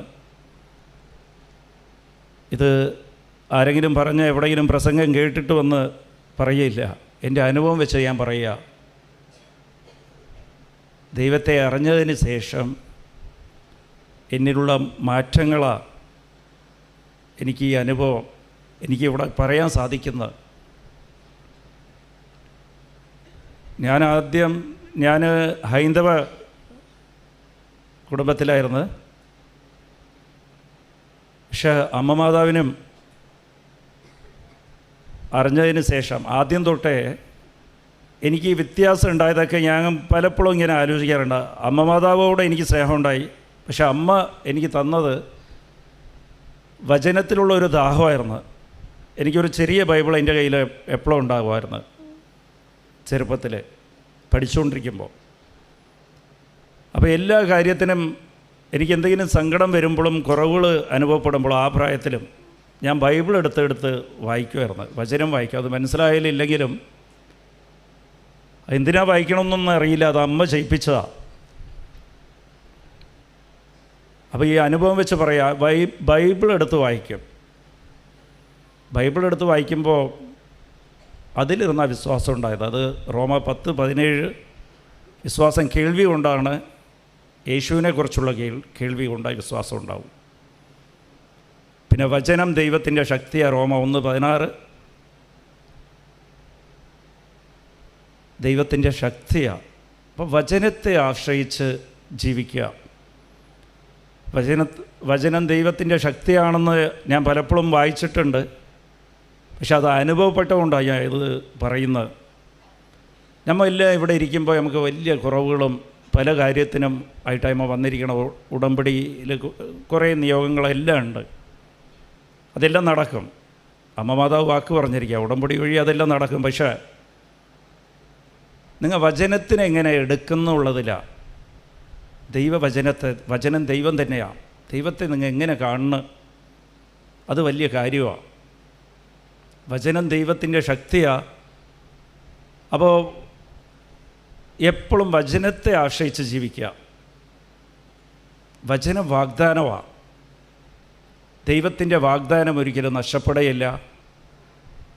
ഇത് ആരെങ്കിലും പറഞ്ഞ് എവിടെയെങ്കിലും പ്രസംഗം കേട്ടിട്ട് വന്ന് പറയില്ല, എൻ്റെ അനുഭവം വെച്ച് ഞാൻ പറയുക. ദൈവത്തെ അറിഞ്ഞതിന് ശേഷം എന്നിലുള്ള മാറ്റങ്ങളാണ് എനിക്ക് ഈ അനുഭവം എനിക്കിവിടെ പറയാൻ സാധിക്കുന്നത്. ഞാൻ ഹൈന്ദവ കുടുംബത്തിലായിരുന്നു. പക്ഷേ അമ്മ മാതാവിനും അറിഞ്ഞതിന് ശേഷം ആദ്യം തൊട്ടേ എനിക്ക് ഈ വ്യത്യാസം ഉണ്ടായതൊക്കെ ഞാൻ പലപ്പോഴും ഇങ്ങനെ ആലോചിക്കാറുണ്ട്. അമ്മ മാതാവോട് എനിക്ക് സ്നേഹമുണ്ടായി, പക്ഷെ അമ്മ എനിക്ക് തന്നത് വചനത്തിലുള്ള ഒരു ദാഹമായിരുന്നു. എനിക്കൊരു ചെറിയ ബൈബിൾ എൻ്റെ കയ്യിൽ എപ്പോഴും ഉണ്ടാകുമായിരുന്നു ചെറുപ്പത്തിൽ പഠിച്ചുകൊണ്ടിരിക്കുമ്പോൾ. അപ്പോൾ എല്ലാ കാര്യത്തിനും എനിക്ക് എന്തെങ്കിലും സങ്കടം വരുമ്പോഴും കുറവുകൾ അനുഭവപ്പെടുമ്പോഴും ആ പ്രായത്തിലും ഞാൻ ബൈബിൾ എടുത്ത് വായിക്കുമായിരുന്നു. വചനം വായിക്കും. അത് മനസ്സിലായാലില്ലെങ്കിലും എന്തിനാ വായിക്കണമെന്നൊന്നും അറിയില്ല, അത് അമ്മ ചെയ്യിപ്പിച്ചതാണ്. അപ്പോൾ ഈ അനുഭവം വെച്ച് പറയാം, ബൈബിൾ എടുത്ത് വായിക്കും. ബൈബിൾ എടുത്ത് വായിക്കുമ്പോൾ അതിലിരുന്ന വിശ്വാസം ഉണ്ടായത്. അത് റോമ 10:17 വിശ്വാസം കേൾവി കൊണ്ടാണ്, യേശുവിനെക്കുറിച്ചുള്ള കേൾവി കൊണ്ടായി വിശ്വാസം ഉണ്ടാവും. പിന്നെ വചനം ദൈവത്തിൻ്റെ ശക്തിയാണ്, റോമ 1:16 ദൈവത്തിൻ്റെ ശക്തിയാണ്. അപ്പോൾ വചനത്തെ ആശ്രയിച്ച് ജീവിക്കുക. വചനം ദൈവത്തിൻ്റെ ശക്തിയാണെന്ന് ഞാൻ പലപ്പോഴും വായിച്ചിട്ടുണ്ട്, പക്ഷെ അത് അനുഭവപ്പെട്ടുകൊണ്ടാണ് ഞാൻ ഇത് പറയുന്നത്. നമ്മളെല്ലാം ഇവിടെ ഇരിക്കുമ്പോൾ നമുക്ക് വലിയ കുറവുകളും പല കാര്യത്തിനും ആയിട്ടായ്മ വന്നിരിക്കണം. ഉടമ്പടിയിൽ കുറേ നിയോഗങ്ങളെല്ലാം ഉണ്ട്, അതെല്ലാം നടക്കും. അമ്മ മാതാവ് വാക്ക് പറഞ്ഞിരിക്കുക, ഉടമ്പടി വഴി അതെല്ലാം നടക്കും. പക്ഷേ നിങ്ങൾ വചനത്തിനെ എങ്ങനെ എടുക്കുന്നുള്ളതിലാണ്. വചനം ദൈവം തന്നെയാണ്. ദൈവത്തെ നിങ്ങൾ എങ്ങനെ കാണുന്നു, അത് വലിയ കാര്യമാണ്. വചനം ദൈവത്തിൻ്റെ ശക്തിയാണ്. അപ്പോൾ എപ്പോഴും വചനത്തെ ആശ്രയിച്ച് ജീവിക്കുക. വചനം വാഗ്ദാനമാണ്. ദൈവത്തിൻ്റെ വാഗ്ദാനം ഒരിക്കലും നഷ്ടപ്പെടുകയില്ല.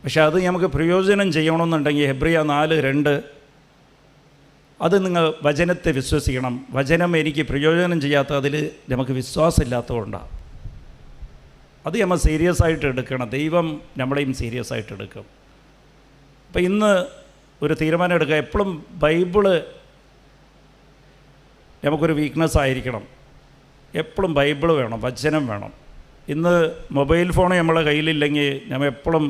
പക്ഷെ അത് നമുക്ക് പ്രയോജനം ചെയ്യണമെന്നുണ്ടെങ്കിൽ ഹെബ്രിയ 4:2 അത് നിങ്ങൾ വചനത്തെ വിശ്വസിക്കണം. വചനം എനിക്ക് പ്രയോജനം ചെയ്യാത്ത അതിൽ നമുക്ക് വിശ്വാസമില്ലാത്തതുകൊണ്ടാണ്. അത് നമ്മൾ സീരിയസ് ആയിട്ട് എടുക്കണം. ദൈവം നമ്മളെയും സീരിയസ് ആയിട്ട് എടുക്കും. അപ്പോൾ ഇന്ന് ഒരു തീരുമാനം എടുക്കുക. എപ്പോഴും ബൈബിള് നമുക്കൊരു വീക്ക്നെസ് ആയിരിക്കണം. എപ്പോഴും ബൈബിള് വേണം, വചനം വേണം. ഇന്ന് മൊബൈൽ ഫോൺ നമ്മളെ കയ്യിലില്ലെങ്കിൽ നമ്മൾ എപ്പോഴും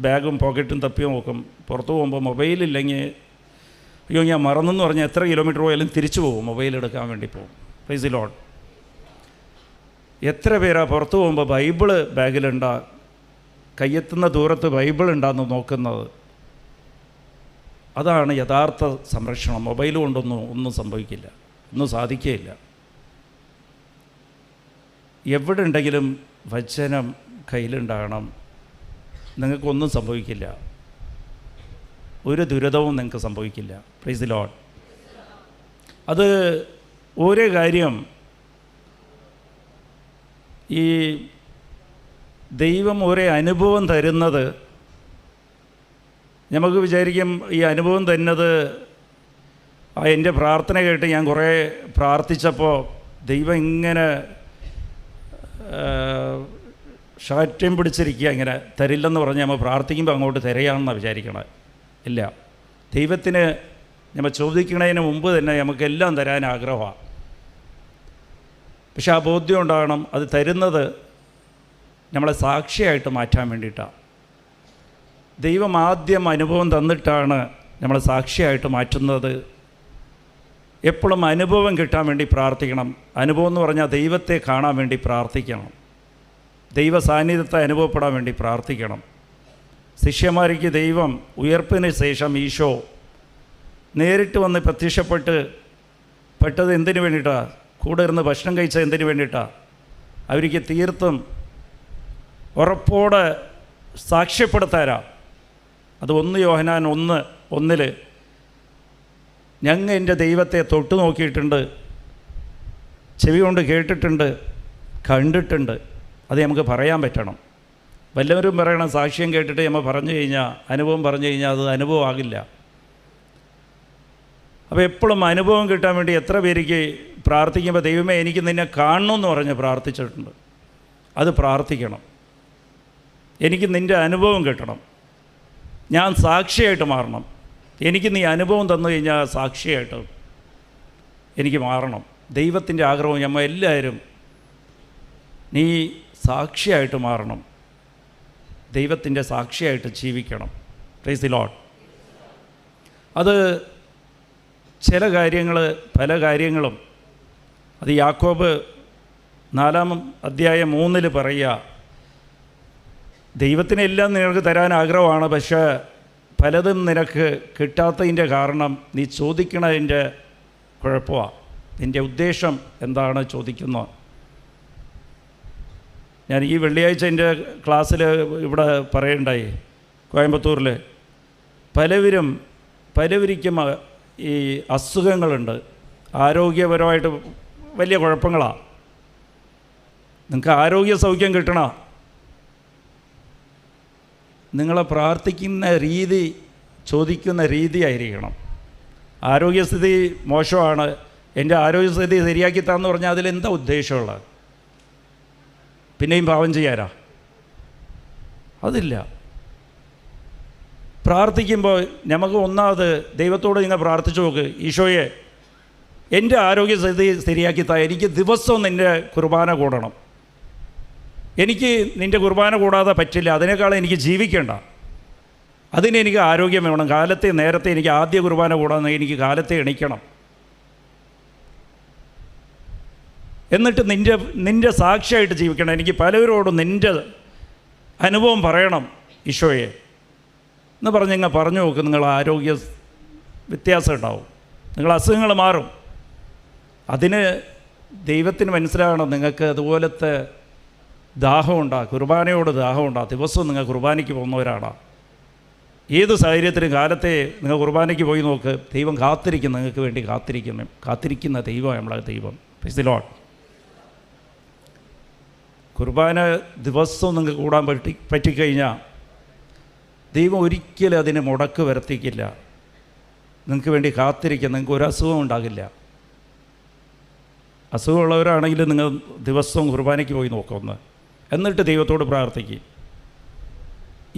ബാഗും പോക്കറ്റും തപ്പി നോക്കും. പുറത്ത് പോകുമ്പോൾ മൊബൈലില്ലെങ്കിൽ അയ്യോ ഞാൻ മറന്നെന്ന് പറഞ്ഞാൽ എത്ര കിലോമീറ്റർ പോയാലും തിരിച്ചു പോകും, മൊബൈൽ എടുക്കാൻ വേണ്ടി പോകും. Price the Lord. എത്ര പേരാ പുറത്തു പോകുമ്പോൾ ബൈബിള് ബാഗിലുണ്ടാ, കയ്യെത്തുന്ന ദൂരത്ത് ബൈബിൾ ഉണ്ടാന്ന് നോക്കുന്നത്? അതാണ് യഥാർത്ഥ സംരക്ഷണം. മൊബൈൽ ഒന്നും സംഭവിക്കില്ല, ഒന്നും സാധിക്കുകയില്ല. എവിടെ ഉണ്ടെങ്കിലും വചനം കയ്യിലുണ്ടാകണം, നിങ്ങൾക്കൊന്നും സംഭവിക്കില്ല, ഒരു ദുരിതവും നിങ്ങൾക്ക് സംഭവിക്കില്ല. Price the Lord. അത് ഓരോ കാര്യം ഈ ദൈവം ഓരോ അനുഭവം തരുന്നത്, നമുക്ക് വിചാരിക്കും ഈ അനുഭവം തരുന്നത് എൻ്റെ പ്രാർത്ഥന കേട്ട് ഞാൻ കുറേ പ്രാർത്ഥിച്ചപ്പോൾ ദൈവം ഇങ്ങനെ ഷാറ്റം പിടിച്ചിരിക്കുക, ഇങ്ങനെ തരില്ലെന്ന് പറഞ്ഞ് നമ്മൾ പ്രാർത്ഥിക്കുമ്പോൾ അങ്ങോട്ട് തരയാണെന്നാണ് വിചാരിക്കണത്. ഇല്ല, ദൈവത്തിന് നമ്മൾ ചോദിക്കുന്നതിന് മുമ്പ് തന്നെ നമുക്കെല്ലാം തരാൻ ആഗ്രഹമാണ്. പക്ഷെ ആ ബോധ്യം ഉണ്ടാകണം, അത് തരുന്നത് നമ്മളെ സാക്ഷിയായിട്ട് മാറ്റാൻ വേണ്ടിയിട്ടാണ്. ദൈവം ആദ്യം അനുഭവം തന്നിട്ടാണ് നമ്മളെ സാക്ഷിയായിട്ട് മാറ്റുന്നത്. എപ്പോഴും അനുഭവം കിട്ടാൻ വേണ്ടി പ്രാർത്ഥിക്കണം. അനുഭവം എന്ന് പറഞ്ഞാൽ ദൈവത്തെ കാണാൻ വേണ്ടി പ്രാർത്ഥിക്കണം, ദൈവ സാന്നിധ്യത്തെ അനുഭവപ്പെടാൻ വേണ്ടി പ്രാർത്ഥിക്കണം. ശിഷ്യന്മാർക്ക് ദൈവം ഉയർപ്പിന് ശേഷം ഈശോ നേരിട്ട് വന്ന് പെട്ടത് എന്തിനു വേണ്ടിയിട്ടാണ്? കൂടെ ഇരുന്ന് ഭക്ഷണം കഴിച്ചത് എന്തിനു വേണ്ടിയിട്ടാണ്? അവർക്ക് തീർത്തും ഉറപ്പോടെ സാക്ഷ്യപ്പെടുത്താരാ. അത് 1 യോഹന്നാൻ 1:1 ഞങ്ങൾ എൻ്റെ ദൈവത്തെ തൊട്ടു നോക്കിയിട്ടുണ്ട്, ചെവി കൊണ്ട് കേട്ടിട്ടുണ്ട്, കണ്ടിട്ടുണ്ട്. അത് നമുക്ക് പറയാൻ പറ്റണം. വല്ലവരും പറയണം സാക്ഷ്യം കേട്ടിട്ട് നമ്മൾ പറഞ്ഞു കഴിഞ്ഞാൽ, അനുഭവം പറഞ്ഞു കഴിഞ്ഞാൽ അത് അനുഭവം ആകില്ല. അപ്പോൾ എപ്പോഴും അനുഭവം കിട്ടാൻ വേണ്ടി എത്ര പേർക്ക് പ്രാർത്ഥിക്കുമ്പോൾ ദൈവമേ എനിക്ക് നിന്നെ കാണണമെന്ന് പറഞ്ഞ് പ്രാർത്ഥിച്ചിട്ടുണ്ട്. അത് പ്രാർത്ഥിക്കണം. എനിക്ക് നിൻ്റെ അനുഭവം കിട്ടണം, ഞാൻ സാക്ഷിയായിട്ട് മാറണം. എനിക്ക് നീ അനുഭവം തന്നു കഴിഞ്ഞാൽ സാക്ഷിയായിട്ട് എനിക്ക് മാറണം. ദൈവത്തിൻ്റെ ആഗ്രഹം നമ്മൾ എല്ലാവരും നീ സാക്ഷിയായിട്ട് മാറണം, ദൈവത്തിൻ്റെ സാക്ഷിയായിട്ട് ജീവിക്കണം. Price the Lord. അത് ചില കാര്യങ്ങൾ, പല കാര്യങ്ങളും അത് യാക്കോബ് 4:3 പറയുക, ദൈവത്തിനെല്ലാം നിനക്ക് തരാൻ ആഗ്രഹമാണ്, പക്ഷേ പലതും നിനക്ക് കിട്ടാത്തതിൻ്റെ കാരണം നീ ചോദിക്കണതിൻ്റെ കുഴപ്പമാണ്. നിൻ്റെ ഉദ്ദേശം എന്താണ് ചോദിക്കുന്നത്? ഞാൻ ഈ വെള്ളിയാഴ്ച എൻ്റെ ക്ലാസ്സിൽ ഇവിടെ പറയുണ്ടായി, കോയമ്പത്തൂരിൽ പലവരിക്കും ഈ അസുഖങ്ങളുണ്ട്, ആരോഗ്യപരമായിട്ട് വലിയ കുഴപ്പങ്ങളാണ്. നിങ്ങൾക്ക് ആരോഗ്യ സൗഖ്യം കിട്ടണം, നിങ്ങളെ പ്രാർത്ഥിക്കുന്ന രീതി, ചോദിക്കുന്ന രീതി ആയിരിക്കണം. ആരോഗ്യസ്ഥിതി മോശമാണ്, എൻ്റെ ആരോഗ്യസ്ഥിതി ശരിയാക്കി താന്ന് പറഞ്ഞാൽ അതിലെന്താ ഉദ്ദേശമുള്ളത്? പിന്നെയും പാവം ചെയ്യാനാ? അതില്ല. പ്രാർത്ഥിക്കുമ്പോൾ നമുക്ക് ഒന്നാമത് ദൈവത്തോട് നിങ്ങൾ പ്രാർത്ഥിച്ചു നോക്ക്, ഈശോയെ എൻ്റെ ആരോഗ്യസ്ഥിതി ശരിയാക്കി താ, എനിക്ക് ദിവസവും നിൻ്റെ കുർബാന കൂടണം, എനിക്ക് നിൻ്റെ കുർബാന കൂടാതെ പറ്റില്ല, അതിനേക്കാളും എനിക്ക് ജീവിക്കേണ്ട, അതിനെനിക്ക് ആരോഗ്യം വേണം, നേരത്തെ എനിക്ക് ആദ്യ കുർബാന കൂടാതെ എനിക്ക് കാലത്തെ എണീക്കണം. എന്നിട്ട് നിൻ്റെ സാക്ഷിയായിട്ട് ജീവിക്കണം. എനിക്ക് പലവരോടും നിൻ്റെ അനുഭവം പറയണം ഈശോയെ എന്ന് പറഞ്ഞ് നിങ്ങൾ പറഞ്ഞു നോക്ക്, നിങ്ങൾ ആരോഗ്യ വ്യത്യാസം ഉണ്ടാവും, നിങ്ങൾ അസുഖങ്ങൾ മാറും. അതിന് ദൈവത്തിന് മനസ്സിലാകണം നിങ്ങൾക്ക് അതുപോലത്തെ ദാഹമുണ്ടാകും, കുർബാനയോട് ദാഹമുണ്ടാകും. ദിവസവും നിങ്ങൾ കുർബാനയ്ക്ക് പോകുന്നവരാണ്. ഏത് സാഹചര്യത്തിലും കാലത്തെ നിങ്ങൾ കുർബാനയ്ക്ക് പോയി നോക്ക്, ദൈവം കാത്തിരിക്കും, നിങ്ങൾക്ക് വേണ്ടി കാത്തിരിക്കുന്ന ദൈവം നമ്മളെ ദൈവം. Price the Lord. കുർബാന ദിവസവും നിങ്ങൾക്ക് കൂടാൻ പറ്റിക്കഴിഞ്ഞാൽ ദൈവം ഒരിക്കലും അതിന് മുടക്ക് വരുത്തിക്കില്ല. നിങ്ങൾക്ക് വേണ്ടി കാത്തിരിക്കുക, നിങ്ങൾക്ക് ഒരു അസുഖം ഉണ്ടാകില്ല. അസുഖമുള്ളവരാണെങ്കിൽ നിങ്ങൾ ദിവസവും കുർബാനയ്ക്ക് പോയി നോക്കുമെന്ന്, എന്നിട്ട് ദൈവത്തോട് പ്രാർത്ഥിക്കും.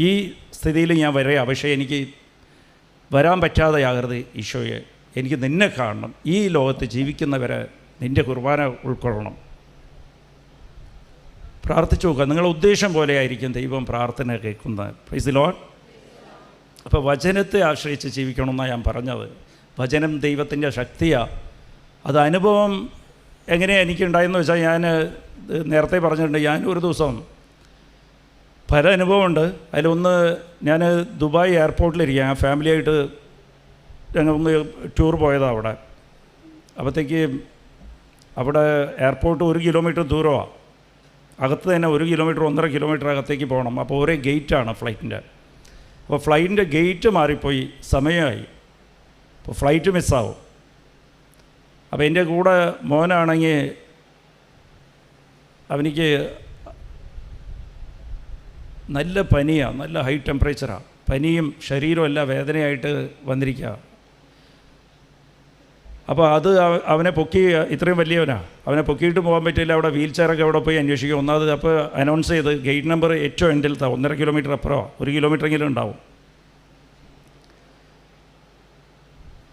ഈ സ്ഥിതിയിൽ ഞാൻ വരാം, പക്ഷേ എനിക്ക് വരാൻ പറ്റാതെയാകരുത് ഈശോയെ, എനിക്ക് നിന്നെ കാണണം, ഈ ലോകത്ത് ജീവിക്കുന്നവരെ നിൻ്റെ കുർബാന ഉൾക്കൊള്ളണം. പ്രാർത്ഥിച്ചു നോക്കുക, നിങ്ങളുടെ ഉദ്ദേശം പോലെ ആയിരിക്കും ദൈവം പ്രാർത്ഥന കേൾക്കുന്നത്. Price the Lord. അപ്പോൾ വചനത്തെ ആശ്രയിച്ച് ജീവിക്കണമെന്നാണ് ഞാൻ പറഞ്ഞത്. വചനം ദൈവത്തിൻ്റെ ശക്തിയാണ്. അത് അനുഭവം എങ്ങനെയാണ് എനിക്കുണ്ടായെന്ന് വെച്ചാൽ, ഞാൻ നേരത്തെ പറഞ്ഞിട്ടുണ്ട്. ഞാൻ ഒരു ദിവസം പല അനുഭവമുണ്ട്. അതിലൊന്ന്, ഞാൻ ദുബായ് എയർപോർട്ടിലിരിക്കുക, ഫാമിലിയായിട്ട് ഞങ്ങൾ ഒന്ന് ടൂർ പോയതാണ് അവിടെ. അപ്പോഴത്തേക്ക് അവിടെ എയർപോർട്ട് 1 കിലോമീറ്റർ ദൂരമാണ്, അകത്ത് തന്നെ 1 കിലോമീറ്റർ 1.5 കിലോമീറ്റർ അകത്തേക്ക് പോകണം. അപ്പോൾ ഒരേ ഗേറ്റാണ് ഫ്ലൈറ്റിൻ്റെ. അപ്പോൾ ഫ്ലൈറ്റിൻ്റെ ഗേറ്റ് മാറിപ്പോയി, സമയമായി. അപ്പോൾ ഫ്ലൈറ്റ് മിസ്സാവും. അപ്പോൾ എൻ്റെ കൂടെ മോനാണെങ്കിൽ അവനിക്ക് നല്ല പനിയാണ്, നല്ല ഹൈ ടെമ്പറേച്ചറാണ്, പനിയും ശരീരവും എല്ലാം വേദനയായിട്ട് വന്നിരിക്കുക. അപ്പോൾ അത് അവനെ പൊക്കി, ഇത്രയും വലിയവനാണ്, അവനെ പൊക്കിയിട്ട് പോകാൻ പറ്റില്ല. അവിടെ വീൽ ചെയറൊക്കെ അവിടെ പോയി അന്വേഷിക്കും. ഒന്നാമത് അപ്പോൾ അനൗൺസ് ചെയ്ത് ഗേറ്റ് നമ്പർ ഏറ്റവും എൻഡിലത്തെ 1.5 കിലോമീറ്റർ അപ്പുറമോ 1 കിലോമീറ്ററെങ്കിലും ഉണ്ടാവും.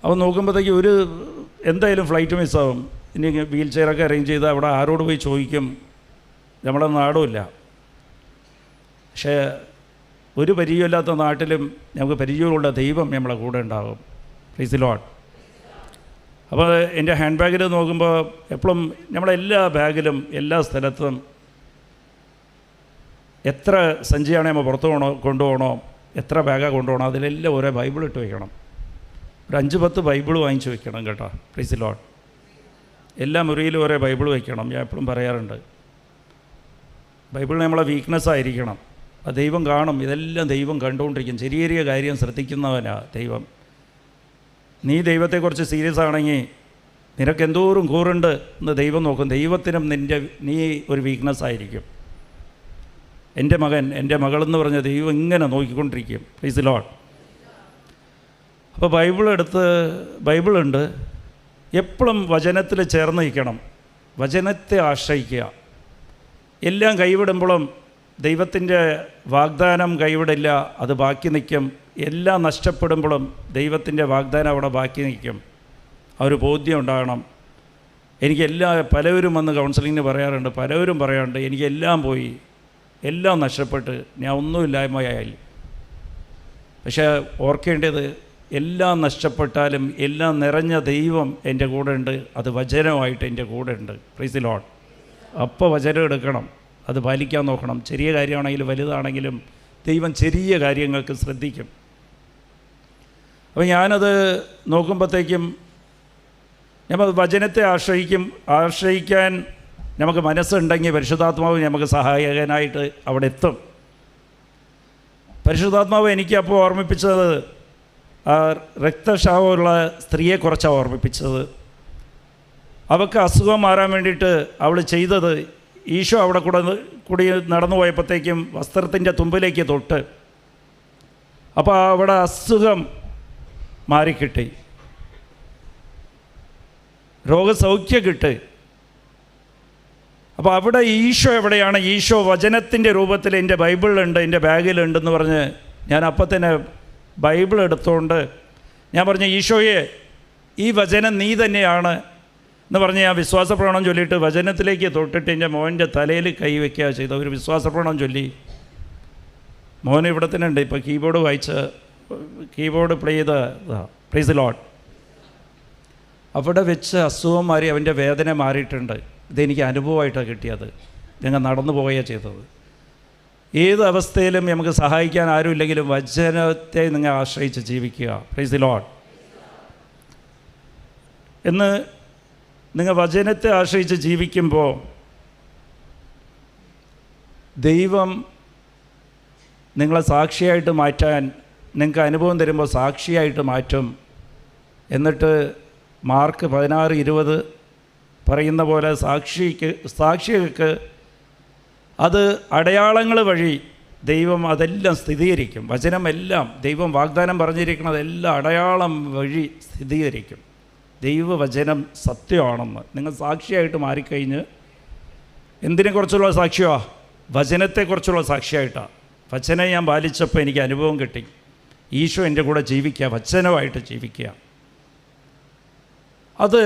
അപ്പോൾ നോക്കുമ്പോഴത്തേക്ക് എന്തായാലും ഫ്ലൈറ്റ് മിസ്സാവും. ഇനി വീൽ ചെയറൊക്കെ അറേഞ്ച് ചെയ്ത് അവിടെ ആരോട് പോയി ചോദിക്കും, നമ്മളെ നാടുമില്ല. പക്ഷേ ഒരു പരിചയമില്ലാത്ത നാട്ടിലും നമുക്ക് പരിചയമുള്ള ദൈവം നമ്മളെ കൂടെ ഉണ്ടാകും. Price the Lord. അപ്പോൾ എൻ്റെ ഹാൻഡ് ബാഗിൽ നോക്കുമ്പോൾ എപ്പോഴും നമ്മളെല്ലാ ബാഗിലും എല്ലാ സ്ഥലത്തും എത്ര സഞ്ചിയാണ് നമ്മൾ പുറത്ത് കൊണ്ടുപോകണോ, എത്ര ബാഗാണ് കൊണ്ടുപോകണം, അതിലെല്ലാം ഓരോ ബൈബിൾ ഇട്ട് വയ്ക്കണം. ഒരു 5-10 ബൈബിൾ വാങ്ങിച്ച് വയ്ക്കണം കേട്ടോ. Price the Lord. എല്ലാ മുറിയിലും ഓരോ ബൈബിൾ വയ്ക്കണം. ഞാൻ എപ്പോഴും പറയാറുണ്ട്, ബൈബിൾ നമ്മളെ വീക്ക്നെസ് ആയിരിക്കണം. അത് ദൈവം കാണും, ഇതെല്ലാം ദൈവം കണ്ടുകൊണ്ടിരിക്കും. ചെറിയ ചെറിയ കാര്യം ശ്രദ്ധിക്കുന്നവനാണ് ദൈവം. നീ ദൈവത്തെക്കുറിച്ച് സീരിയസ് ആണെങ്കിൽ നിനക്ക് എന്തോരം കൂറുണ്ട് എന്ന് ദൈവം നോക്കും. ദൈവത്തിനും നീ ഒരു വീക്ക്നെസ് ആയിരിക്കും. എൻ്റെ മകൻ, എൻ്റെ മകളെന്ന് പറഞ്ഞ ദൈവം ഇങ്ങനെ നോക്കിക്കൊണ്ടിരിക്കും. Price the Lord. അപ്പോൾ ബൈബിളുണ്ട്, എപ്പോഴും വചനത്തിൽ ചേർന്ന് നിൽക്കണം, വചനത്തെ ആശ്രയിക്കുക. എല്ലാം കൈവിടുമ്പോഴും ദൈവത്തിൻ്റെ വാഗ്ദാനം കൈവിടില്ല, അത് ബാക്കി നിൽക്കും. എല്ലാം നഷ്ടപ്പെടുമ്പോഴും ദൈവത്തിൻ്റെ വാഗ്ദാനം അവിടെ ബാക്കി നിൽക്കും. ആ ഒരു ബോധ്യം ഉണ്ടാകണം. പലവരും വന്ന് കൗൺസിലിങ്ങിന് പറയാറുണ്ട്, പലവരും പറയാറുണ്ട്, എനിക്കെല്ലാം പോയി, എല്ലാം നഷ്ടപ്പെട്ട് ഞാൻ ഒന്നുമില്ലായ്മയായി. പക്ഷേ ഓർക്കേണ്ടത്, എല്ലാം നഷ്ടപ്പെട്ടാലും എല്ലാം നിറഞ്ഞ ദൈവം എൻ്റെ കൂടെ ഉണ്ട്. അത് വചനമായിട്ട് എൻ്റെ കൂടെ ഉണ്ട്. Price the Lord. അപ്പോൾ വചനം എടുക്കണം, അത് പാലിക്കാൻ നോക്കണം. ചെറിയ കാര്യമാണെങ്കിലും വലുതാണെങ്കിലും ദൈവം ചെറിയ കാര്യങ്ങൾക്ക് ശ്രദ്ധിക്കും. അപ്പോൾ ഞാനത് നോക്കുമ്പോഴത്തേക്കും നമ്മൾ വചനത്തെ ആശ്രയിക്കാൻ നമുക്ക് മനസ്സുണ്ടെങ്കിൽ പരിശുദ്ധാത്മാവ് നമുക്ക് സഹായകനായിട്ട് അവിടെ എത്തും. പരിശുദ്ധാത്മാവ് എനിക്കപ്പോൾ ഓർമ്മിപ്പിച്ചത് ആ രക്തക്ഷാമമുള്ള സ്ത്രീയെക്കുറിച്ചാണ് ഓർമ്മിപ്പിച്ചത്. അവൾക്ക് അസുഖം മാറാൻ വേണ്ടിയിട്ട് അവൾ ചെയ്തത്, ഈശോ അവിടെ കൂടി നടന്നു പോയപ്പോഴത്തേക്കും വസ്ത്രത്തിൻ്റെ തുമ്പിലേക്ക് തൊട്ട്, അപ്പോൾ അവിടെ അസുഖം മാറിക്കിട്ടി, രോഗസൗഖ്യം കിട്ടി. അപ്പോൾ അവിടെ ഈശോ എവിടെയാണ്? ഈശോ വചനത്തിൻ്റെ രൂപത്തിൽ എൻ്റെ ബൈബിളിലുണ്ട്, എൻ്റെ ബാഗിലുണ്ടെന്ന് പറഞ്ഞ് ഞാൻ അപ്പം തന്നെ ബൈബിൾ എടുത്തുകൊണ്ട് ഞാൻ പറഞ്ഞു, ഈശോയെ ഈ വചനം നീ തന്നെയാണ് എന്ന് പറഞ്ഞ് ഞാൻ വിശ്വാസപ്രമാണം ചൊല്ലിയിട്ട് വചനത്തിലേക്ക് തൊട്ടിട്ട് എൻ്റെ മോൻ്റെ തലയിൽ കൈവയ്ക്കുക ചെയ്ത ഒരു വിശ്വാസപ്രമാണം ചൊല്ലി. മോൻ ഇവിടെ തന്നെ ഉണ്ട്, ഇപ്പോൾ കീബോർഡ് പ്ലേ ചെയ്ത പ്രൈസ് ദി ലോർഡ്. അവിടെ വെച്ച് അസുഖം മാറി, അവൻ്റെ വേദന മാറിയിട്ടുണ്ട്. ഇതെനിക്ക് അനുഭവമായിട്ടാണ് കിട്ടിയത്. ഞങ്ങൾ നടന്നു പോവുകയാണ് ചെയ്തത്. ഏത് അവസ്ഥയിലും നമുക്ക് സഹായിക്കാൻ ആരുമില്ലെങ്കിലും വചനത്തെ നിങ്ങൾ ആശ്രയിച്ച് ജീവിക്കുക. Price the Lord. എന്ന് നിങ്ങൾ വചനത്തെ ആശ്രയിച്ച് ജീവിക്കുമ്പോൾ ദൈവം നിങ്ങളെ സാക്ഷിയായിട്ട് മാറ്റാൻ നിങ്ങൾക്ക് അനുഭവം തരുമ്പോൾ സാക്ഷിയായിട്ട് മാറ്റും. എന്നിട്ട് മാർക്ക് 16:20 പറയുന്ന പോലെ സാക്ഷികൾക്ക് അത് അടയാളങ്ങൾ വഴി ദൈവം അതെല്ലാം സ്ഥിരീകരിക്കും. വചനമെല്ലാം ദൈവം വാഗ്ദാനം പറഞ്ഞിരിക്കുന്നതെല്ലാം അടയാളം വഴി സ്ഥിരീകരിക്കും. ദൈവവചനം സത്യമാണെന്ന് നിങ്ങൾ സാക്ഷിയായിട്ട് മാറിക്കഴിഞ്ഞ് എന്തിനെക്കുറിച്ചുള്ള സാക്ഷിയാണ്? വചനത്തെക്കുറിച്ചുള്ള സാക്ഷിയായിട്ടാണ്. വചനം ഞാൻ പാലിച്ചപ്പോൾ എനിക്ക് അനുഭവം കിട്ടി. ഈശോ എൻ്റെ കൂടെ ജീവിക്കുക, വചനമായിട്ട് ജീവിക്കുക. അത്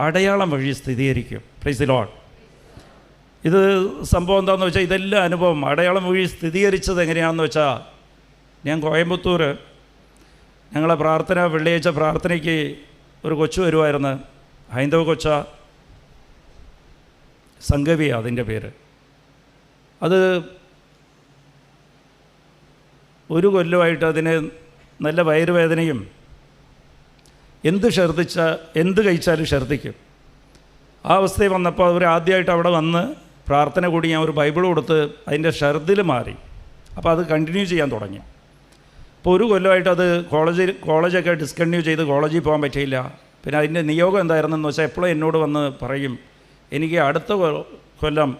അടയാളം വഴി സ്ഥിരീകരിക്കും. Price the Lord. ഇത് സംഭവം എന്താണെന്ന് വെച്ചാൽ ഇതെല്ലാം അനുഭവം അടയാളം വഴി സ്ഥിരീകരിച്ചത് എങ്ങനെയാണെന്ന് വെച്ചാൽ, ഞാൻ കോയമ്പത്തൂർ ഞങ്ങളെ വെള്ളിയാഴ്ച പ്രാർത്ഥനയ്ക്ക് ഒരു കൊച്ചു വരുമായിരുന്നു, ഹൈന്ദവ കൊച്ച. സംഗവിയാണ് അതിൻ്റെ പേര്. അത് ഒരു കൊല്ലമായിട്ട് അതിന് നല്ല വയറുവേദനയും, എന്ത് കഴിച്ചാലും ഛർദ്ദിക്കും. ആ അവസ്ഥയിൽ വന്നപ്പോൾ അവർ ആദ്യമായിട്ട് അവിടെ വന്ന് പ്രാർത്ഥന കൂടി ഞാൻ ഒരു ബൈബിൾ കൊടുത്ത് അതിൻ്റെ ഛർദ്ദിൽ മാറി. അപ്പോൾ അത് കണ്ടിന്യൂ ചെയ്യാൻ തുടങ്ങി. അപ്പോൾ ഒരു കൊല്ലമായിട്ട് അത് കോളേജൊക്കെ ഡിസ്കണ്ടിന്യൂ ചെയ്ത് കോളേജിൽ പോകാൻ പറ്റിയില്ല. പിന്നെ അതിൻ്റെ നിയോഗം എന്തായിരുന്നെന്ന് വെച്ചാൽ എപ്പോഴും എന്നോട് വന്ന് പറയും, എനിക്ക് അടുത്ത കൊല്ലം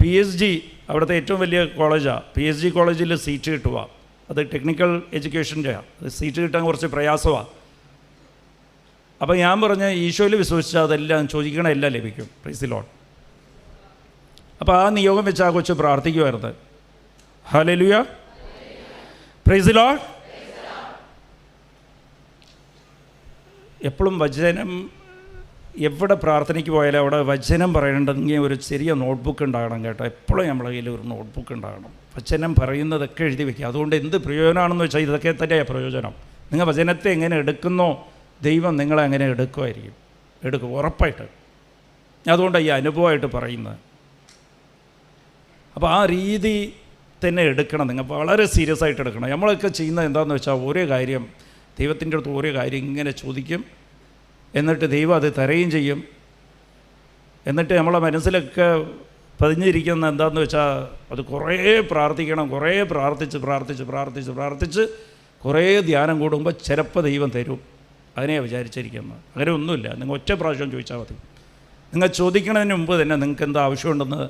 PhD, അവിടുത്തെ ഏറ്റവും വലിയ കോളേജാണ്, PhD കോളേജിൽ സീറ്റ് കിട്ടുക. അത് ടെക്നിക്കൽ എഡ്യൂക്കേഷൻ്റെ സീറ്റ് കിട്ടാൻ കുറച്ച് പ്രയാസമാണ്. അപ്പോൾ ഞാൻ പറഞ്ഞ ഈശോയിൽ വിശ്വസിച്ചാൽ അതെല്ലാം ചോദിക്കണ എല്ലാം ലഭിക്കും. Praise the Lord. അപ്പോൾ ആ നിയോഗം വെച്ച് ആ കൊച്ച് പ്രാർത്ഥിക്കുമായിരുന്നു. Hallelujah, praise the Lord. എപ്പോഴും വചനം, എവിടെ പ്രാർത്ഥനയ്ക്ക് പോയാലും അവിടെ വചനം പറയണമെങ്കിൽ ഒരു ചെറിയ നോട്ട്ബുക്ക് ഉണ്ടാകണം കേട്ടോ. എപ്പോഴും നമ്മുടെ കയ്യിൽ ഒരു നോട്ട്ബുക്ക് ഉണ്ടാകണം. വചനം പറയുന്നതൊക്കെ എഴുതി വയ്ക്കുക. അതുകൊണ്ട് എന്ത് പ്രയോജനമാണെന്ന് വെച്ചാൽ ഇതൊക്കെ തന്നെയാണ് പ്രയോജനം. നിങ്ങൾ വചനത്തെ എങ്ങനെ എടുക്കുന്നോ ദൈവം നിങ്ങളെ അങ്ങനെ എടുക്കും ഉറപ്പായിട്ട്. അതുകൊണ്ടാണ് ഈ അനുഭവമായിട്ട് പറയുന്നത്. അപ്പോൾ ആ രീതി തന്നെ എടുക്കണം. നിങ്ങൾ വളരെ സീരിയസ് ആയിട്ട് എടുക്കണം. നമ്മളൊക്കെ ചെയ്യുന്നത് എന്താണെന്ന് വെച്ചാൽ ഓരോ കാര്യം ദൈവത്തിൻ്റെ അടുത്ത് ഓരോ കാര്യം ഇങ്ങനെ ചോദിക്കും, എന്നിട്ട് ദൈവം അത് തരുകയും ചെയ്യും. എന്നിട്ട് നമ്മളെ മനസ്സിലൊക്കെ പതിഞ്ഞിരിക്കുന്ന എന്താണെന്ന് വെച്ചാൽ അത് കുറേ പ്രാർത്ഥിക്കണം. കുറേ പ്രാർത്ഥിച്ച് കുറേ ധ്യാനം കൂടുമ്പോൾ ചിലപ്പോൾ ദൈവം തരും. അതിനെയാണ് വിചാരിച്ചിരിക്കുന്നത്. അങ്ങനെ ഒന്നുമില്ല. നിങ്ങൾ ഒറ്റ പ്രാവശ്യം ചോദിച്ചാൽ മതി. നിങ്ങൾ ചോദിക്കുന്നതിന് മുമ്പ് തന്നെ നിങ്ങൾക്ക് എന്താ ആവശ്യമുണ്ടെന്ന്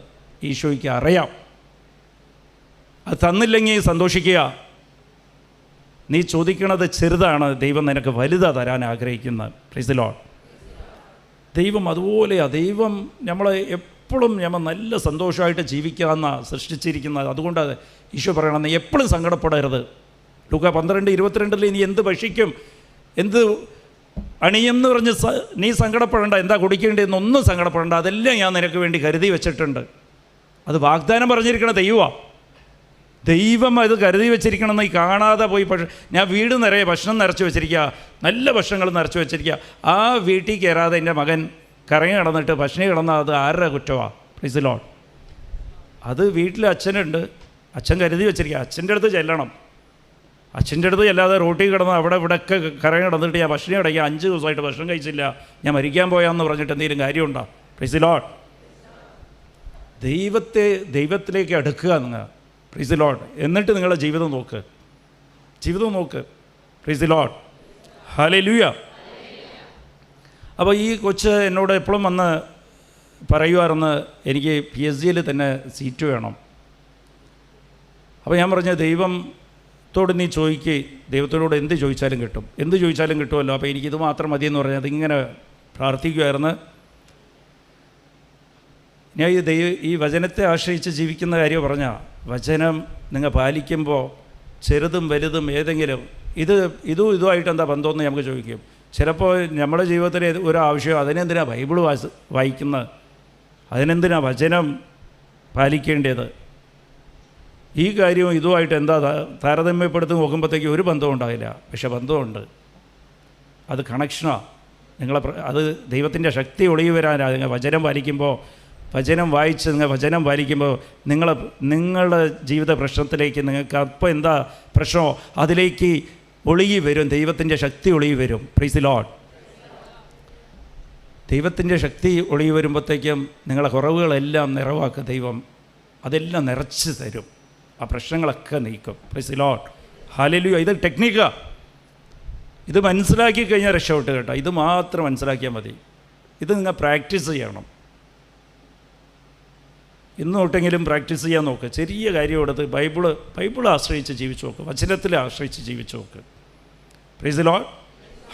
ഈശോയ്ക്ക് അറിയാം. അത് തന്നില്ലെങ്കിൽ സന്തോഷിക്കുക. നീ ചോദിക്കണത് ചെറുതാണ്, ദൈവം നിനക്ക് വലുതാണ് തരാൻ ആഗ്രഹിക്കുന്നത്. Price the Lord. ദൈവം അതുപോലെയാണ്. ദൈവം നമ്മളെ എപ്പോഴും നല്ല സന്തോഷമായിട്ട് ജീവിക്കാമെന്ന സൃഷ്ടിച്ചിരിക്കുന്നത്. അതുകൊണ്ട് ഈശോ പറയണം, നീ എപ്പോഴും സങ്കടപ്പെടരുത്. ലൂക്ക 12:22 നീ എന്ത് ഭക്ഷിക്കും, എന്ത് അണിയെന്ന് പറഞ്ഞ് നീ സങ്കടപ്പെടേണ്ട, എന്താ കുടിക്കേണ്ടതെന്നൊന്നും സങ്കടപ്പെടേണ്ട, അതെല്ലാം ഞാൻ നിനക്ക് വേണ്ടി കരുതി വെച്ചിട്ടുണ്ട്. അത് വാഗ്ദാനം പറഞ്ഞിരിക്കണ ദൈവം അത് കരുതി വെച്ചിരിക്കണമെന്ന് ഈ കാണാതെ പോയി. ഞാൻ വീട് നിറയെ ഭക്ഷണം നിറച്ച് വെച്ചിരിക്കുക, നല്ല ഭക്ഷണങ്ങൾ നിറച്ച് വെച്ചിരിക്കുക. ആ വീട്ടിൽ കയറാതെ എൻ്റെ മകൻ കറങ്ങി കിടന്നിട്ട് ഭക്ഷണം കിടന്നാൽ അത് ആരുടെ കുറ്റമാണ്? Price the Lord. അത് വീട്ടിൽ അച്ഛനുണ്ട്, അച്ഛൻ കരുതി വെച്ചിരിക്കുക. അച്ഛൻ്റെ അടുത്ത് ചെല്ലണം. അച്ഛൻ്റെ അടുത്ത് ചെല്ലാതെ റോട്ടിൽ കിടന്ന് അവിടെ ഇവിടെയൊക്കെ കറങ്ങി കിടന്നിട്ട് ഞാൻ ഭക്ഷണം കിടക്കുക 5 ദിവസമായിട്ട് ഭക്ഷണം കഴിച്ചില്ല, ഞാൻ മരിക്കാൻ പോയാന്ന് പറഞ്ഞിട്ട് എന്തെങ്കിലും കാര്യമുണ്ടോ? Price the Lord. ദൈവത്തിലേക്ക് അടുക്കുക നിങ്ങൾ. Price the Lord. എന്നിട്ട് നിങ്ങളുടെ ജീവിതം നോക്ക്. Price the Lord. ഹല്ലേലൂയ. അപ്പോൾ ഈ കൊച്ച് എന്നോട് എപ്പോഴും വന്ന് പറയുമായിരുന്നു, എനിക്ക് PhD തന്നെ സീറ്റ് വേണം. അപ്പോൾ ഞാൻ പറഞ്ഞ ദൈവത്തോട് നീ ദൈവത്തോട് എന്ത് ചോദിച്ചാലും കിട്ടുമല്ലോ. അപ്പോൾ എനിക്കിത് മാത്രം മതിയെന്ന് പറഞ്ഞാൽ അതിങ്ങനെ പ്രാർത്ഥിക്കുമായിരുന്നു. ഞാൻ ഈ വചനത്തെ ആശ്രയിച്ച് ജീവിക്കുന്ന കാര്യം പറഞ്ഞാൽ, വചനം നിങ്ങൾ പാലിക്കുമ്പോൾ ചെറുതും വലുതും ഏതെങ്കിലും ഇതുമായിട്ട് എന്താ ബന്ധമെന്ന് നമുക്ക് ചോദിക്കും. ചിലപ്പോൾ നമ്മുടെ ജീവിതത്തിൽ ഒരാവശ്യം, അതിനെന്തിനാണ് ബൈബിൾ വായിക്കുന്നത്, അതിനെന്തിനാണ് വചനം പാലിക്കേണ്ടത്, ഈ കാര്യവും ഇതുമായിട്ട് എന്താ താരതമ്യപ്പെടുത്തി നോക്കുമ്പോഴത്തേക്ക് ഒരു ബന്ധവും ഉണ്ടാവില്ല. പക്ഷെ ബന്ധമുണ്ട്. അത് കണക്ഷനാണ്. അത് ദൈവത്തിൻ്റെ ശക്തി ഒളിവ് വരാനാണ്. നിങ്ങൾ വചനം പാലിക്കുമ്പോൾ, വചനം പാലിക്കുമ്പോൾ നിങ്ങളുടെ ജീവിത പ്രശ്നത്തിലേക്ക് നിങ്ങൾക്ക് അപ്പോൾ എന്താ പ്രശ്നമോ അതിലേക്ക് ഒഴുകി വരും, ദൈവത്തിൻ്റെ ശക്തി ഒഴുകി വരും. Price the Lord. ദൈവത്തിൻ്റെ ശക്തി ഒഴുകി വരുമ്പോഴത്തേക്കും നിങ്ങളുടെ കുറവുകളെല്ലാം നിറവാക്കുക ദൈവം. അതെല്ലാം നിറച്ച് തരും. ആ പ്രശ്നങ്ങളൊക്കെ നീക്കും. Price the Lord. ഹല്ലേലൂയ. ഇത് ടെക്നിക്കാണ്. ഇത് മനസ്സിലാക്കി കഴിഞ്ഞാൽ രക്ഷപ്പെട്ട് കേട്ടോ. ഇത് മാത്രം മനസ്സിലാക്കിയാൽ മതി. ഇത് നിങ്ങൾ പ്രാക്ടീസ് ചെയ്യണം. ഇന്ന് തൊട്ടെങ്കിലും പ്രാക്ടീസ് ചെയ്യാൻ നോക്ക്. ചെറിയ കാര്യം എടുത്ത് ബൈബിൾ ആശ്രയിച്ച് ജീവിച്ചു നോക്ക്. വചനത്തിൽ ആശ്രയിച്ച് ജീവിച്ചു നോക്ക്. Price the Lord.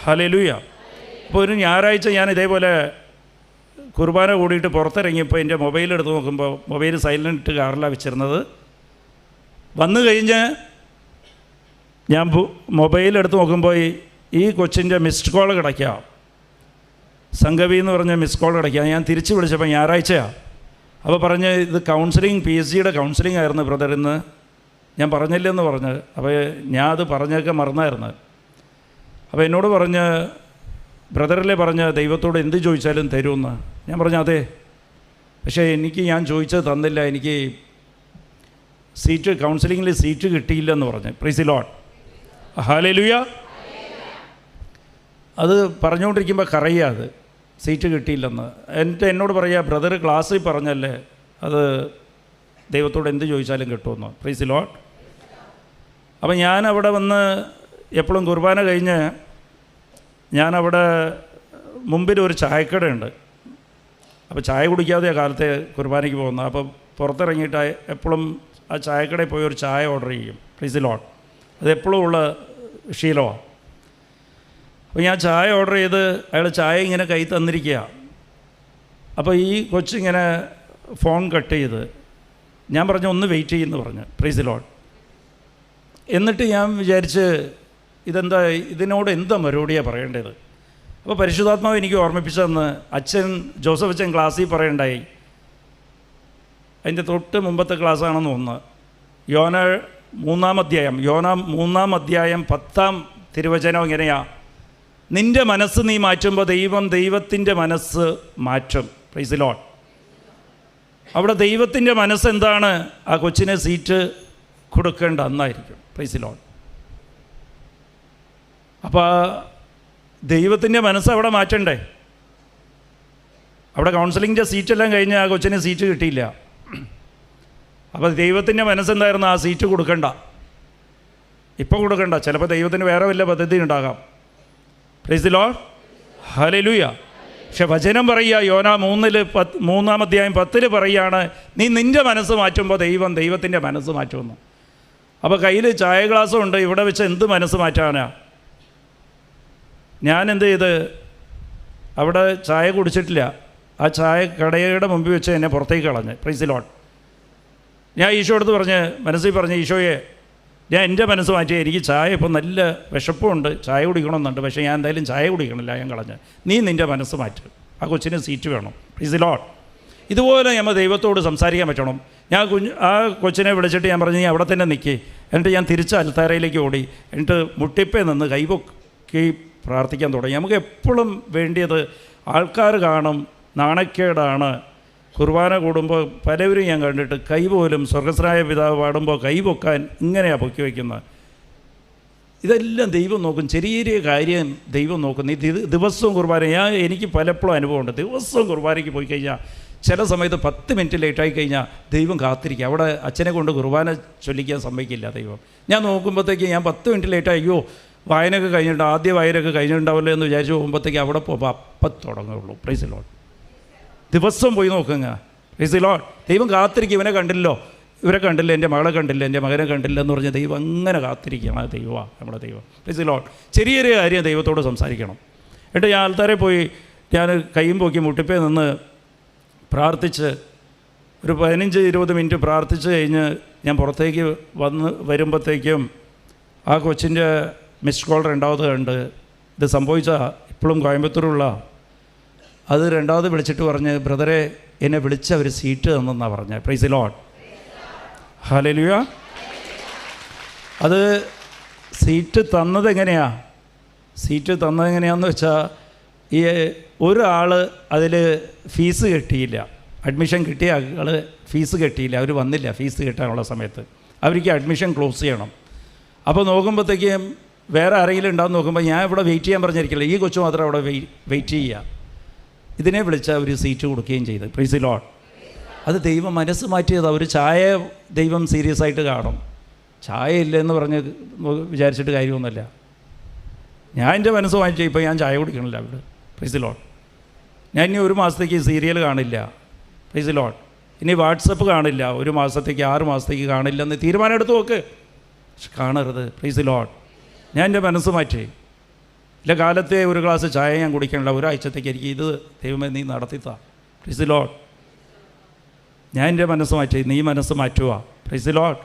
ഹല്ലേലൂയ. അപ്പോൾ ഒരു ഞായറാഴ്ച ഞാൻ ഇതേപോലെ കുർബാന കൂടിയിട്ട് പുറത്തിറങ്ങിയപ്പോൾ എൻ്റെ മൊബൈലെടുത്ത് നോക്കുമ്പോൾ മൊബൈൽ സൈലൻറ്റ് കാറിലാണ് വെച്ചിരുന്നത്. വന്നു കഴിഞ്ഞ് ഞാൻ മൊബൈലെടുത്ത് നോക്കുമ്പോൾ ഈ കൊച്ചിൻ്റെ മിസ്ഡ് കോൾ കിടക്കുക, സംഗവി എന്ന് പറഞ്ഞ മിസ്ഡ് കോൾ കിടക്കുക. ഞാൻ തിരിച്ച് വിളിച്ചപ്പോൾ ഞായറാഴ്ചയാണ്. അപ്പോൾ പറഞ്ഞ് ഇത് PhDയുടെ കൗൺസിലിംഗ് ആയിരുന്നു ബ്രദർ ഇന്ന്, ഞാൻ പറഞ്ഞില്ലെന്ന് പറഞ്ഞ്. അപ്പോൾ ഞാൻ അത് പറഞ്ഞൊക്കെ മറന്നായിരുന്നു. അപ്പോൾ എന്നോട് പറഞ്ഞ് ബ്രദറിലെ പറഞ്ഞ് ദൈവത്തോട് എന്ത് ചോദിച്ചാലും തരുമെന്ന്. ഞാൻ പറഞ്ഞു അതെ. പക്ഷേ ഞാൻ ചോദിച്ചത് തന്നില്ല, എനിക്ക് സീറ്റ് കൗൺസിലിങ്ങിൽ സീറ്റ് കിട്ടിയില്ലെന്ന് പറഞ്ഞു. Price the Lord, hallelujah. അത് പറഞ്ഞുകൊണ്ടിരിക്കുമ്പോൾ കരയുക, അത് സീറ്റ് കിട്ടിയില്ലെന്ന്. എന്നോട് പറയുക, ബ്രദർ ക്ലാസ്സിൽ പറഞ്ഞല്ലേ അത് ദൈവത്തോട് എന്ത് ചോദിച്ചാലും കിട്ടുമെന്ന്. Price the Lord. അപ്പം ഞാനവിടെ വന്ന് എപ്പോഴും കുർബാന കഴിഞ്ഞ് ഞാനവിടെ മുമ്പിൽ ഒരു ചായക്കടയുണ്ട്. അപ്പോൾ ചായ കുടിക്കാതെ കാലത്തെ കുർബാനയ്ക്ക് പോകുന്നത്. അപ്പോൾ പുറത്തിറങ്ങിയിട്ട് എപ്പോഴും ആ ചായക്കടയിൽ പോയി ഒരു ചായ ഓർഡർ ചെയ്യും. Price the Lord. അതെപ്പോഴും ഉള്ള ശീലമാണ്. അപ്പോൾ ഞാൻ ചായ ഓർഡർ ചെയ്ത് അയാൾ ചായ ഇങ്ങനെ കൈ തന്നിരിക്കുക. അപ്പോൾ ഈ കൊച്ചിങ്ങനെ ഫോൺ കട്ട് ചെയ്ത് ഞാൻ പറഞ്ഞു ഒന്ന് വെയിറ്റ് ചെയ്യുമെന്ന് പറഞ്ഞു. Price the Lord. എന്നിട്ട് ഞാൻ വിചാരിച്ച് ഇതെന്താ, ഇതിനോട് എന്താ മറുപടിയാണ് പറയേണ്ടത്. അപ്പോൾ പരിശുദ്ധാത്മാവ് എനിക്ക് ഓർമ്മിപ്പിച്ചതെന്ന് ജോസഫ് അച്ഛൻ ക്ലാസ്സിൽ പറയണ്ടായി. അതിൻ്റെ തൊട്ട് മുമ്പത്തെ ക്ലാസ്സാണെന്ന് തോന്നുന്നു. യോന 3-ാം അധ്യായം 10-ാം തിരുവചനം എങ്ങനെയാ? നിൻ്റെ മനസ്സ് നീ മാറ്റുമ്പോൾ ദൈവത്തിൻ്റെ മനസ്സ് മാറ്റും. Price the Lord. അവിടെ ദൈവത്തിൻ്റെ മനസ്സ് എന്താണ്? ആ കൊച്ചിനെ സീറ്റ് കൊടുക്കേണ്ട അന്നായിരിക്കും. Price the Lord. അപ്പോൾ ദൈവത്തിൻ്റെ മനസ്സ് അവിടെ മാറ്റണ്ടേ? അവിടെ കൗൺസിലിങ്ങിൻ്റെ സീറ്റെല്ലാം കഴിഞ്ഞ് ആ കൊച്ചിന് സീറ്റ് കിട്ടിയില്ല. അപ്പോൾ ദൈവത്തിൻ്റെ മനസ്സെന്തായിരുന്നു? ആ സീറ്റ് കൊടുക്കണ്ട, ഇപ്പോൾ കൊടുക്കണ്ട. ചിലപ്പോൾ ദൈവത്തിന് വേറെ വല്ല പദ്ധതി ഉണ്ടാകാം. Price the Lord, hallelujah. പക്ഷെ വചനം പറയുക, യോന 3-ാം അധ്യായം 10 പറയുകയാണ്, നീ നിൻ്റെ മനസ്സ് മാറ്റുമ്പോൾ ദൈവത്തിൻ്റെ മനസ്സ് മാറ്റുമെന്ന്. അപ്പോൾ കയ്യിൽ ചായ ഗ്ലാസ്സും ഉണ്ട്. ഇവിടെ വെച്ച് എന്ത് മനസ്സ് മാറ്റാനാ? ഞാൻ എന്ത് ചെയ്ത് അവിടെ ചായ കുടിച്ചിട്ടില്ല. ആ ചായ കടയുടെ മുമ്പിൽ വെച്ച് എന്നെ പുറത്തേക്ക് കളഞ്ഞ്. Price the Lord. ഞാൻ ഈശോ അടുത്ത് മനസ്സിൽ പറഞ്ഞ്, ഈശോയെ ഞാൻ എൻ്റെ മനസ്സ് മാറ്റി, എനിക്ക് ചായ ഇപ്പം നല്ല വിശപ്പുണ്ട്, ചായ കുടിക്കണമെന്നുണ്ട്, പക്ഷേ ഞാൻ എന്തായാലും ചായ കുടിക്കണില്ല, ഞാൻ കളഞ്ഞ്. നീ നിൻ്റെ മനസ്സ് മാറ്റ്, ആ കൊച്ചിന് സീറ്റ് വേണം. Price the Lord. ഇതുപോലെ നമ്മൾ ദൈവത്തോട് സംസാരിക്കാൻ പറ്റണം. ഞാൻ ആ കൊച്ചിനെ വിളിച്ചിട്ട് ഞാൻ പറഞ്ഞു, നീ അവിടെ തന്നെ നിൽക്കി. എന്നിട്ട് ഞാൻ തിരിച്ച് അൽത്താരയിലേക്ക് ഓടി. എന്നിട്ട് മുട്ടിപ്പേ നിന്ന് കൈപൊക്കി പ്രാർത്ഥിക്കാൻ തുടങ്ങി. നമുക്ക് എപ്പോഴും വേണ്ടിയത് ആൾക്കാർ കാണും, നാണക്കേടാണ്. കുർബാന കൂടുമ്പോൾ പലവരും ഞാൻ കണ്ടിട്ട് കൈ പോലും സ്വർഗസ്വനായ പിതാവ് പാടുമ്പോൾ കൈ പൊക്കാൻ ഇങ്ങനെയാണ് പൊക്കി വയ്ക്കുന്നത്. ഇതെല്ലാം ദൈവം നോക്കും. ചെറിയ ചെറിയ കാര്യം ദൈവം നോക്കും. ഈ ദിവസവും കുർബാന, എനിക്ക് പലപ്പോഴും അനുഭവമുണ്ട്. ദിവസവും കുർബാനയ്ക്ക് പോയി കഴിഞ്ഞാൽ ചില സമയത്ത് 10 മിനിറ്റ് ലേറ്റായി കഴിഞ്ഞാൽ ദൈവം കാത്തിരിക്കുക. അവിടെ അച്ഛനെ കൊണ്ട് കുർബാന ചൊല്ലിക്കാൻ സമ്മതിക്കില്ല ദൈവം. ഞാൻ നോക്കുമ്പോഴത്തേക്ക് ഞാൻ 10 മിനിറ്റ് ലേറ്റായി, അയ്യോ വായനയൊക്കെ കഴിഞ്ഞിട്ട് ആദ്യ വായനയൊക്കെ കഴിഞ്ഞിട്ടുണ്ടാവില്ലേ എന്ന് വിചാരിച്ച് പോകുമ്പോഴത്തേക്ക് അവിടെ പോകുമ്പോൾ അപ്പം തുടങ്ങുള്ളൂ. Price the Lord. ദിവസം പോയി നോക്കുക. Price the Lord. ദൈവം കാത്തിരിക്കും. ഇവരെ കണ്ടില്ല, എൻ്റെ മകളെ കണ്ടില്ല, എൻ്റെ മകനെ കണ്ടില്ല എന്ന് പറഞ്ഞ് ദൈവം അങ്ങനെ കാത്തിരിക്കുകയാണ്. ആ ദൈവമാണ് നമ്മുടെ ദൈവം. Price the Lord. ചെറിയ ചെറിയ കാര്യം ദൈവത്തോട് സംസാരിക്കണം. എന്നിട്ട് ഞാൻ ആൾക്കാരെ പോയി ഞാൻ കൈയും പൊക്കി മുട്ടിപ്പേ നിന്ന് പ്രാർത്ഥിച്ച് ഒരു 15-20 മിനിറ്റ് പ്രാർത്ഥിച്ച് കഴിഞ്ഞ് ഞാൻ പുറത്തേക്ക് വരുമ്പോഴത്തേക്കും ആ കൊച്ചിൻ്റെ മിസ്ഡ് കോൾ 2ാമത് കണ്ട്. ഇത് സംഭവിച്ച ഇപ്പോഴും കോയമ്പത്തൂരുള്ള അത് 2ാമത് വിളിച്ചിട്ട് പറഞ്ഞ്, ബ്രദറെ എന്നെ വിളിച്ച ഒരു സീറ്റ് തന്നെന്നാണ് പറഞ്ഞത്. Price the Lord, hallelujah. അത് സീറ്റ് തന്നതെങ്ങനെയാണെന്ന് വെച്ചാൽ ഈ ഒരാൾ അതിൽ ഫീസ് കെട്ടിയില്ല. അഡ്മിഷൻ കിട്ടിയ ആൾ ഫീസ് കെട്ടിയില്ല. അവർ വന്നില്ല ഫീസ് കിട്ടാനുള്ള സമയത്ത്. അവർക്ക് അഡ്മിഷൻ ക്ലോസ് ചെയ്യണം. അപ്പോൾ നോക്കുമ്പോഴത്തേക്കും വേറെ ആരെങ്കിലും ഉണ്ടാകുന്ന നോക്കുമ്പോൾ ഞാൻ ഇവിടെ വെയിറ്റ് ചെയ്യാൻ പറഞ്ഞിരിക്കില്ല. ഈ കൊച്ചു മാത്രം അവിടെ വെയിറ്റ് ചെയ്യുക. ഇതിനെ വിളിച്ചാൽ ഒരു സീറ്റ് കൊടുക്കുകയും ചെയ്ത്. Price the Lord. അത് ദൈവം മനസ്സ് മാറ്റിയതാണ്. ഒരു ചായ ദൈവം സീരിയസ് ആയിട്ട് കാണും. ചായ ഇല്ലെന്ന് പറഞ്ഞ് വിചാരിച്ചിട്ട് കാര്യമൊന്നുമില്ല. ഞാൻ എൻ്റെ മനസ്സ് മാറ്റി ഇപ്പോൾ ഞാൻ ചായ കുടിക്കണില്ല അവിടെ. Price the Lord. ഞാൻ ഇനി 1 മാസത്തേക്ക് സീരിയൽ കാണില്ല. Price the Lord. ഇനി വാട്സപ്പ് കാണില്ല. 1 മാസത്തേക്ക് 6 മാസത്തേക്ക് കാണില്ല എന്ന് തീരുമാനം എടുത്ത് നോക്ക്. കാണരുത്. Price the Lord. ഞാൻ എൻ്റെ മനസ്സ് മാറ്റി. ഇല്ല, കാലത്തെ ഒരു ഗ്ലാസ് ചായ ഞാൻ കുടിക്കണില്ല. ഒരാഴ്ചത്തേക്ക് എനിക്ക് ഇത് ദൈവമേ നീ നടത്തിത്താ. Price the Lord. ഞാൻ എൻ്റെ മനസ്സ് മാറ്റി, നീ മനസ്സ് മാറ്റുക. Price the Lord,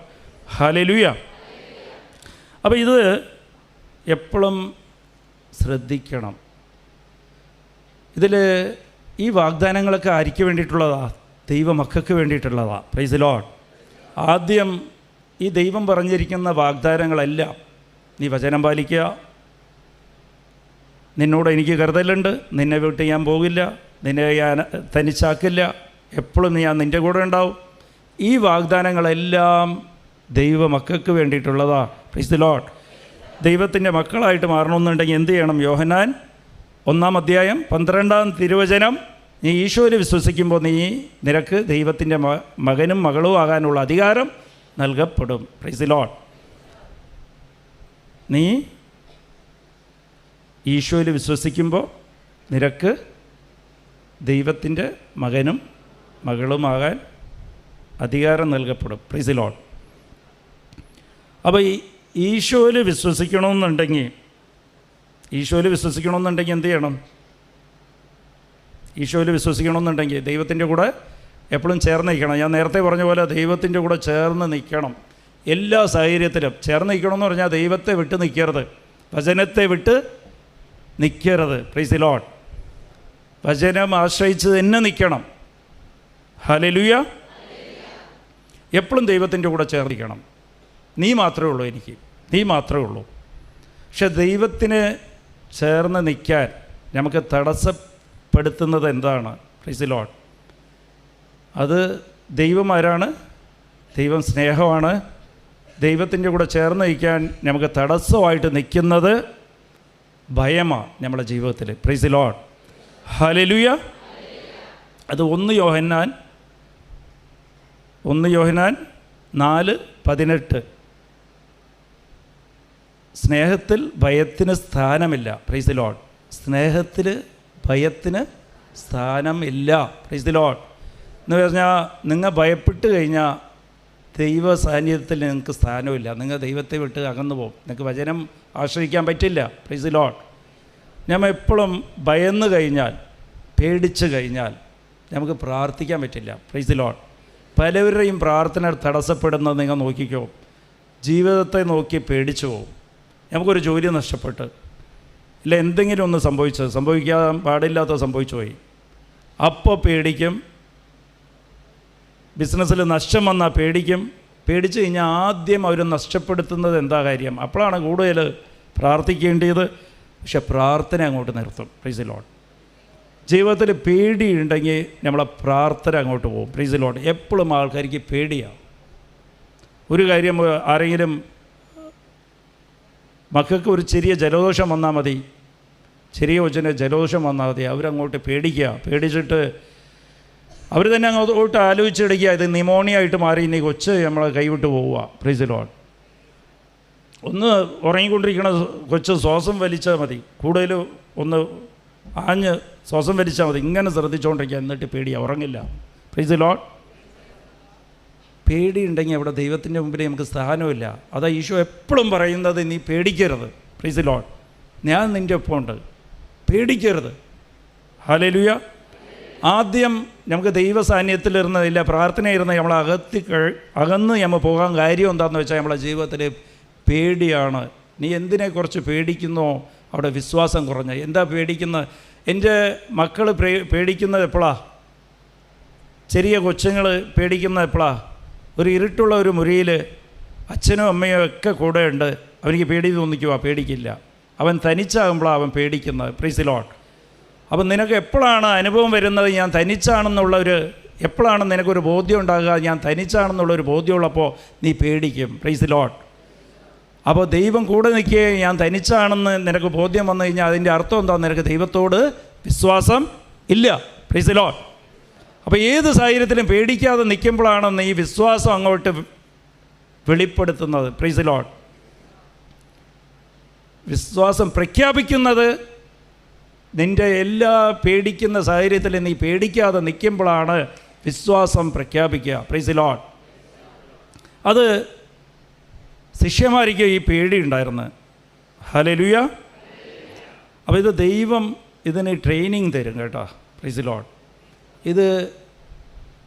hallelujah. അപ്പോൾ ഇത് എപ്പോഴും ശ്രദ്ധിക്കണം. ഇതിൽ ഈ വാഗ്ദാനങ്ങളൊക്കെ ആർക്ക് വേണ്ടിയിട്ടുള്ളതാണ്? ദൈവമക്കൾക്ക് വേണ്ടിയിട്ടുള്ളതാണ്. Praise the Lord. ആദ്യം ഈ ദൈവം പറഞ്ഞിരിക്കുന്ന വാഗ്ദാനങ്ങളെല്ലാം നീ വചനം പാലിക്കുക. നിന്നോട് എനിക്ക് കരുതലുണ്ട്, നിന്നെ വിട്ട് ഞാൻ പോകില്ല, നിന്നെ ഞാൻ തനിച്ചാക്കില്ല, എപ്പോഴും ഞാൻ നിൻ്റെ കൂടെ ഉണ്ടാവും. ഈ വാഗ്ദാനങ്ങളെല്ലാം ദൈവമക്കൾക്ക് വേണ്ടിയിട്ടുള്ളതാ. Price the Lord. ദൈവത്തിൻ്റെ മക്കളായിട്ട് മാറണമെന്നുണ്ടെങ്കിൽ എന്ത് ചെയ്യണം? യോഹന്നാൻ 1:12 നീ ഈശോയിൽ വിശ്വസിക്കുമ്പോൾ നിനക്ക് ദൈവത്തിൻ്റെ മകനും മകളും ആകാനുള്ള അധികാരം നൽകപ്പെടും. Price the Lord. നീ ഈശോയിൽ വിശ്വസിക്കുമ്പോൾ നിനക്ക് ദൈവത്തിൻ്റെ മകനും മകളുമാകാൻ അധികാരം നൽകപ്പെടും. Price the Lord. അപ്പോൾ ഈ ഈശോയിൽ വിശ്വസിക്കണമെന്നുണ്ടെങ്കിൽ എന്ത് ചെയ്യണം? ഈശോയിൽ വിശ്വസിക്കണമെന്നുണ്ടെങ്കിൽ ദൈവത്തിൻ്റെ കൂടെ എപ്പോഴും ചേർന്ന് നിൽക്കണം. ഞാൻ നേരത്തെ പറഞ്ഞ പോലെ ദൈവത്തിൻ്റെ കൂടെ ചേർന്ന് നിൽക്കണം. എല്ലാ സാഹചര്യത്തിലും ചേർന്ന് നിൽക്കണമെന്ന് പറഞ്ഞാൽ ദൈവത്തെ വിട്ട് നിൽക്കരുത്, വചനത്തെ വിട്ട് നിൽക്കരുത്. Praise the Lord. വചനം ആശ്രയിച്ച് തന്നെ നിൽക്കണം. ഹല്ലേലൂയ. എപ്പോഴും ദൈവത്തിൻ്റെ കൂടെ ചേർന്നിരിക്കണം. നീ മാത്രമേ ഉള്ളൂ, നീ മാത്രമേ ഉള്ളൂ. പക്ഷെ ദൈവത്തിന് ചേർന്ന് നിൽക്കാൻ നമുക്ക് തടസ്സപ്പെടുത്തുന്നത് എന്താണ്? Price the Lord. അത് ദൈവം ആരാണ്? ദൈവം സ്നേഹമാണ്. ദൈവത്തിൻ്റെ കൂടെ ചേർന്ന് നിൽക്കാൻ നമുക്ക് തടസ്സമായിട്ട് നിൽക്കുന്നത് ഭയമാണ് നമ്മുടെ ജീവിതത്തിൽ. Price the Lord. ഹല്ലേലൂയ. അത് 1 യോഹന്നാൻ 4:18 സ്നേഹത്തിൽ ഭയത്തിന് സ്ഥാനമില്ല. Price the Lord. സ്നേഹത്തിൽ ഭയത്തിന് സ്ഥാനമില്ല. Price the Lord. എന്ന് പറഞ്ഞാൽ നിങ്ങൾ ഭയപ്പെട്ട് കഴിഞ്ഞാൽ ദൈവ സാന്നിധ്യത്തിൽ നിങ്ങൾക്ക് സ്ഥാനമില്ല. നിങ്ങൾ ദൈവത്തെ വിട്ട് അകന്നു പോകും. നിങ്ങൾക്ക് വചനം ആശ്രയിക്കാൻ പറ്റില്ല. Price the Lord. നമ്മൾ എപ്പോഴും ഭയന്ന് കഴിഞ്ഞാൽ, പേടിച്ച് കഴിഞ്ഞാൽ നമുക്ക് പ്രാർത്ഥിക്കാൻ പറ്റില്ല. Price the Lord. പലവരുടെയും പ്രാർത്ഥന തടസ്സപ്പെടുന്നത് നിങ്ങൾ നോക്കിക്കോ. ജീവിതത്തെ നോക്കി പേടിച്ചു പോകും. നമുക്കൊരു ജോലി നഷ്ടപ്പെട്ട്, ഇല്ല എന്തെങ്കിലും ഒന്ന് സംഭവിക്കാൻ പാടില്ലാത്ത സംഭവിച്ചു പോയി, അപ്പോൾ പേടിക്കും. ബിസിനസ്സിൽ നഷ്ടം വന്നാൽ പേടിക്കും. പേടിച്ച് കഴിഞ്ഞാൽ ആദ്യം അവർ നഷ്ടപ്പെടുത്തുന്നത് എന്താ കാര്യം? അപ്പോഴാണ് കൂടുതൽ പ്രാർത്ഥിക്കേണ്ടത്. പക്ഷെ പ്രാർത്ഥന അങ്ങോട്ട് നിർത്തും. Price the Lord. ജീവിതത്തിൽ പേടിയുണ്ടെങ്കിൽ നമ്മളെ പ്രാർത്ഥന അങ്ങോട്ട് പോകും. Price the Lord. എപ്പോഴും ആൾക്കാർക്ക് പേടിയാണ്. ഒരു കാര്യം, ആരെങ്കിലും മക്കൾക്ക് ഒരു ചെറിയ ജലദോഷം വന്നാൽ മതി, ചെറിയ കൊച്ചിന് ജലദോഷം വന്നാൽ മതി, അവരങ്ങോട്ട് പേടിക്കുക. പേടിച്ചിട്ട് അവർ തന്നെ അങ്ങോട്ട് ആലോചിച്ചെടുക്കുക, ഇത് നിമോണിയ ആയിട്ട് മാറി, ഇനി കൊച്ച് നമ്മളെ കൈവിട്ട് പോവുക. Price the Lord. ഒന്ന് ഉറങ്ങിക്കൊണ്ടിരിക്കണ കൊച്ച് ശ്വാസം വലിച്ചാൽ മതി, കൂടുതൽ ഒന്ന് ആഞ്ഞ് ശ്വാസം വലിച്ചാൽ മതി, ഇങ്ങനെ ശ്രദ്ധിച്ചുകൊണ്ടിരിക്കുക. എന്നിട്ട് പേടിയാണ്, ഉറങ്ങില്ല. Praise the Lord. പേടിയുണ്ടെങ്കിൽ അവിടെ ദൈവത്തിൻ്റെ മുമ്പിൽ നമുക്ക് സ്ഥാനമില്ല. അതാ ഈശോ എപ്പോഴും പറയുന്നത്, നീ പേടിക്കരുത്. Price the Lord. ഞാൻ നിൻ്റെ ഒപ്പം ഉണ്ട്, പേടിക്കരുത്. ഹല്ലേലൂയ. ആദ്യം നമുക്ക് ദൈവ സാന്നിധ്യത്തിലിരുന്നതില്ല, പ്രാർത്ഥനയിരുന്ന് നമ്മളെ അകന്ന് നമ്മൾ പോകാൻ കാര്യം എന്താണെന്ന് വെച്ചാൽ നമ്മളെ ജീവിതത്തിൽ പേടിയാണ്. നീ എന്തിനെക്കുറിച്ച് പേടിക്കുന്നോ അവിടെ വിശ്വാസം കുറഞ്ഞ. എന്താ പേടിക്കുന്നത്? എൻ്റെ മക്കൾ പേടിക്കുന്നത് എപ്പോഴാണ്? ചെറിയ കൊച്ചുങ്ങൾ പേടിക്കുന്നത് എപ്പോഴാണ്? ഒരു ഇരുട്ടുള്ള ഒരു മുറിയിൽ അച്ഛനും അമ്മയും ഒക്കെ കൂടെ ഉണ്ട്, അവനിക്ക് പേടി തോന്നിക്കുവാ? പേടിക്കില്ല. അവൻ തനിച്ചാകുമ്പോഴാണ് അവൻ പേടിക്കുന്നത്. Price the Lord. അപ്പം നിനക്ക് എപ്പോഴാണ് അനുഭവം വരുന്നത് ഞാൻ തനിച്ചാണെന്നുള്ളൊരു, എപ്പോഴാണ് നിനക്കൊരു ബോധ്യം ഉണ്ടാകുക ഞാൻ തനിച്ചാണെന്നുള്ളൊരു ബോധ്യമുള്ളപ്പോൾ നീ പേടിക്കും. Price the Lord. അപ്പോൾ ദൈവം കൂടെ നിൽക്കുകയും ഞാൻ തനിച്ചാണെന്ന് നിനക്ക് ബോധ്യം വന്നു കഴിഞ്ഞാൽ അതിൻ്റെ അർത്ഥം എന്താ? നിനക്ക് ദൈവത്തോട് വിശ്വാസം ഇല്ല. Price the Lord. അപ്പോൾ ഏത് സാഹചര്യത്തിലും പേടിക്കാതെ നിൽക്കുമ്പോഴാണ് നീ വിശ്വാസം അങ്ങോട്ട് വെളിപ്പെടുത്തുന്നത്. Price the Lord. വിശ്വാസം പ്രഖ്യാപിക്കുന്നത് നിൻ്റെ എല്ലാ പേടിക്കുന്ന സാഹചര്യത്തിലും നീ പേടിക്കാതെ നിൽക്കുമ്പോഴാണ് വിശ്വാസം പ്രഖ്യാപിക്കുക. Praise the Lord. അത് ശിഷ്യന്മാർക്ക് ഈ പേടി ഉണ്ടായിരുന്നു. ഹല്ലേലൂയ. അപ്പോൾ ഇത് ദൈവം ഇതിന് ട്രെയിനിങ് തരും കേട്ടോ. Price the Lord. ഇത്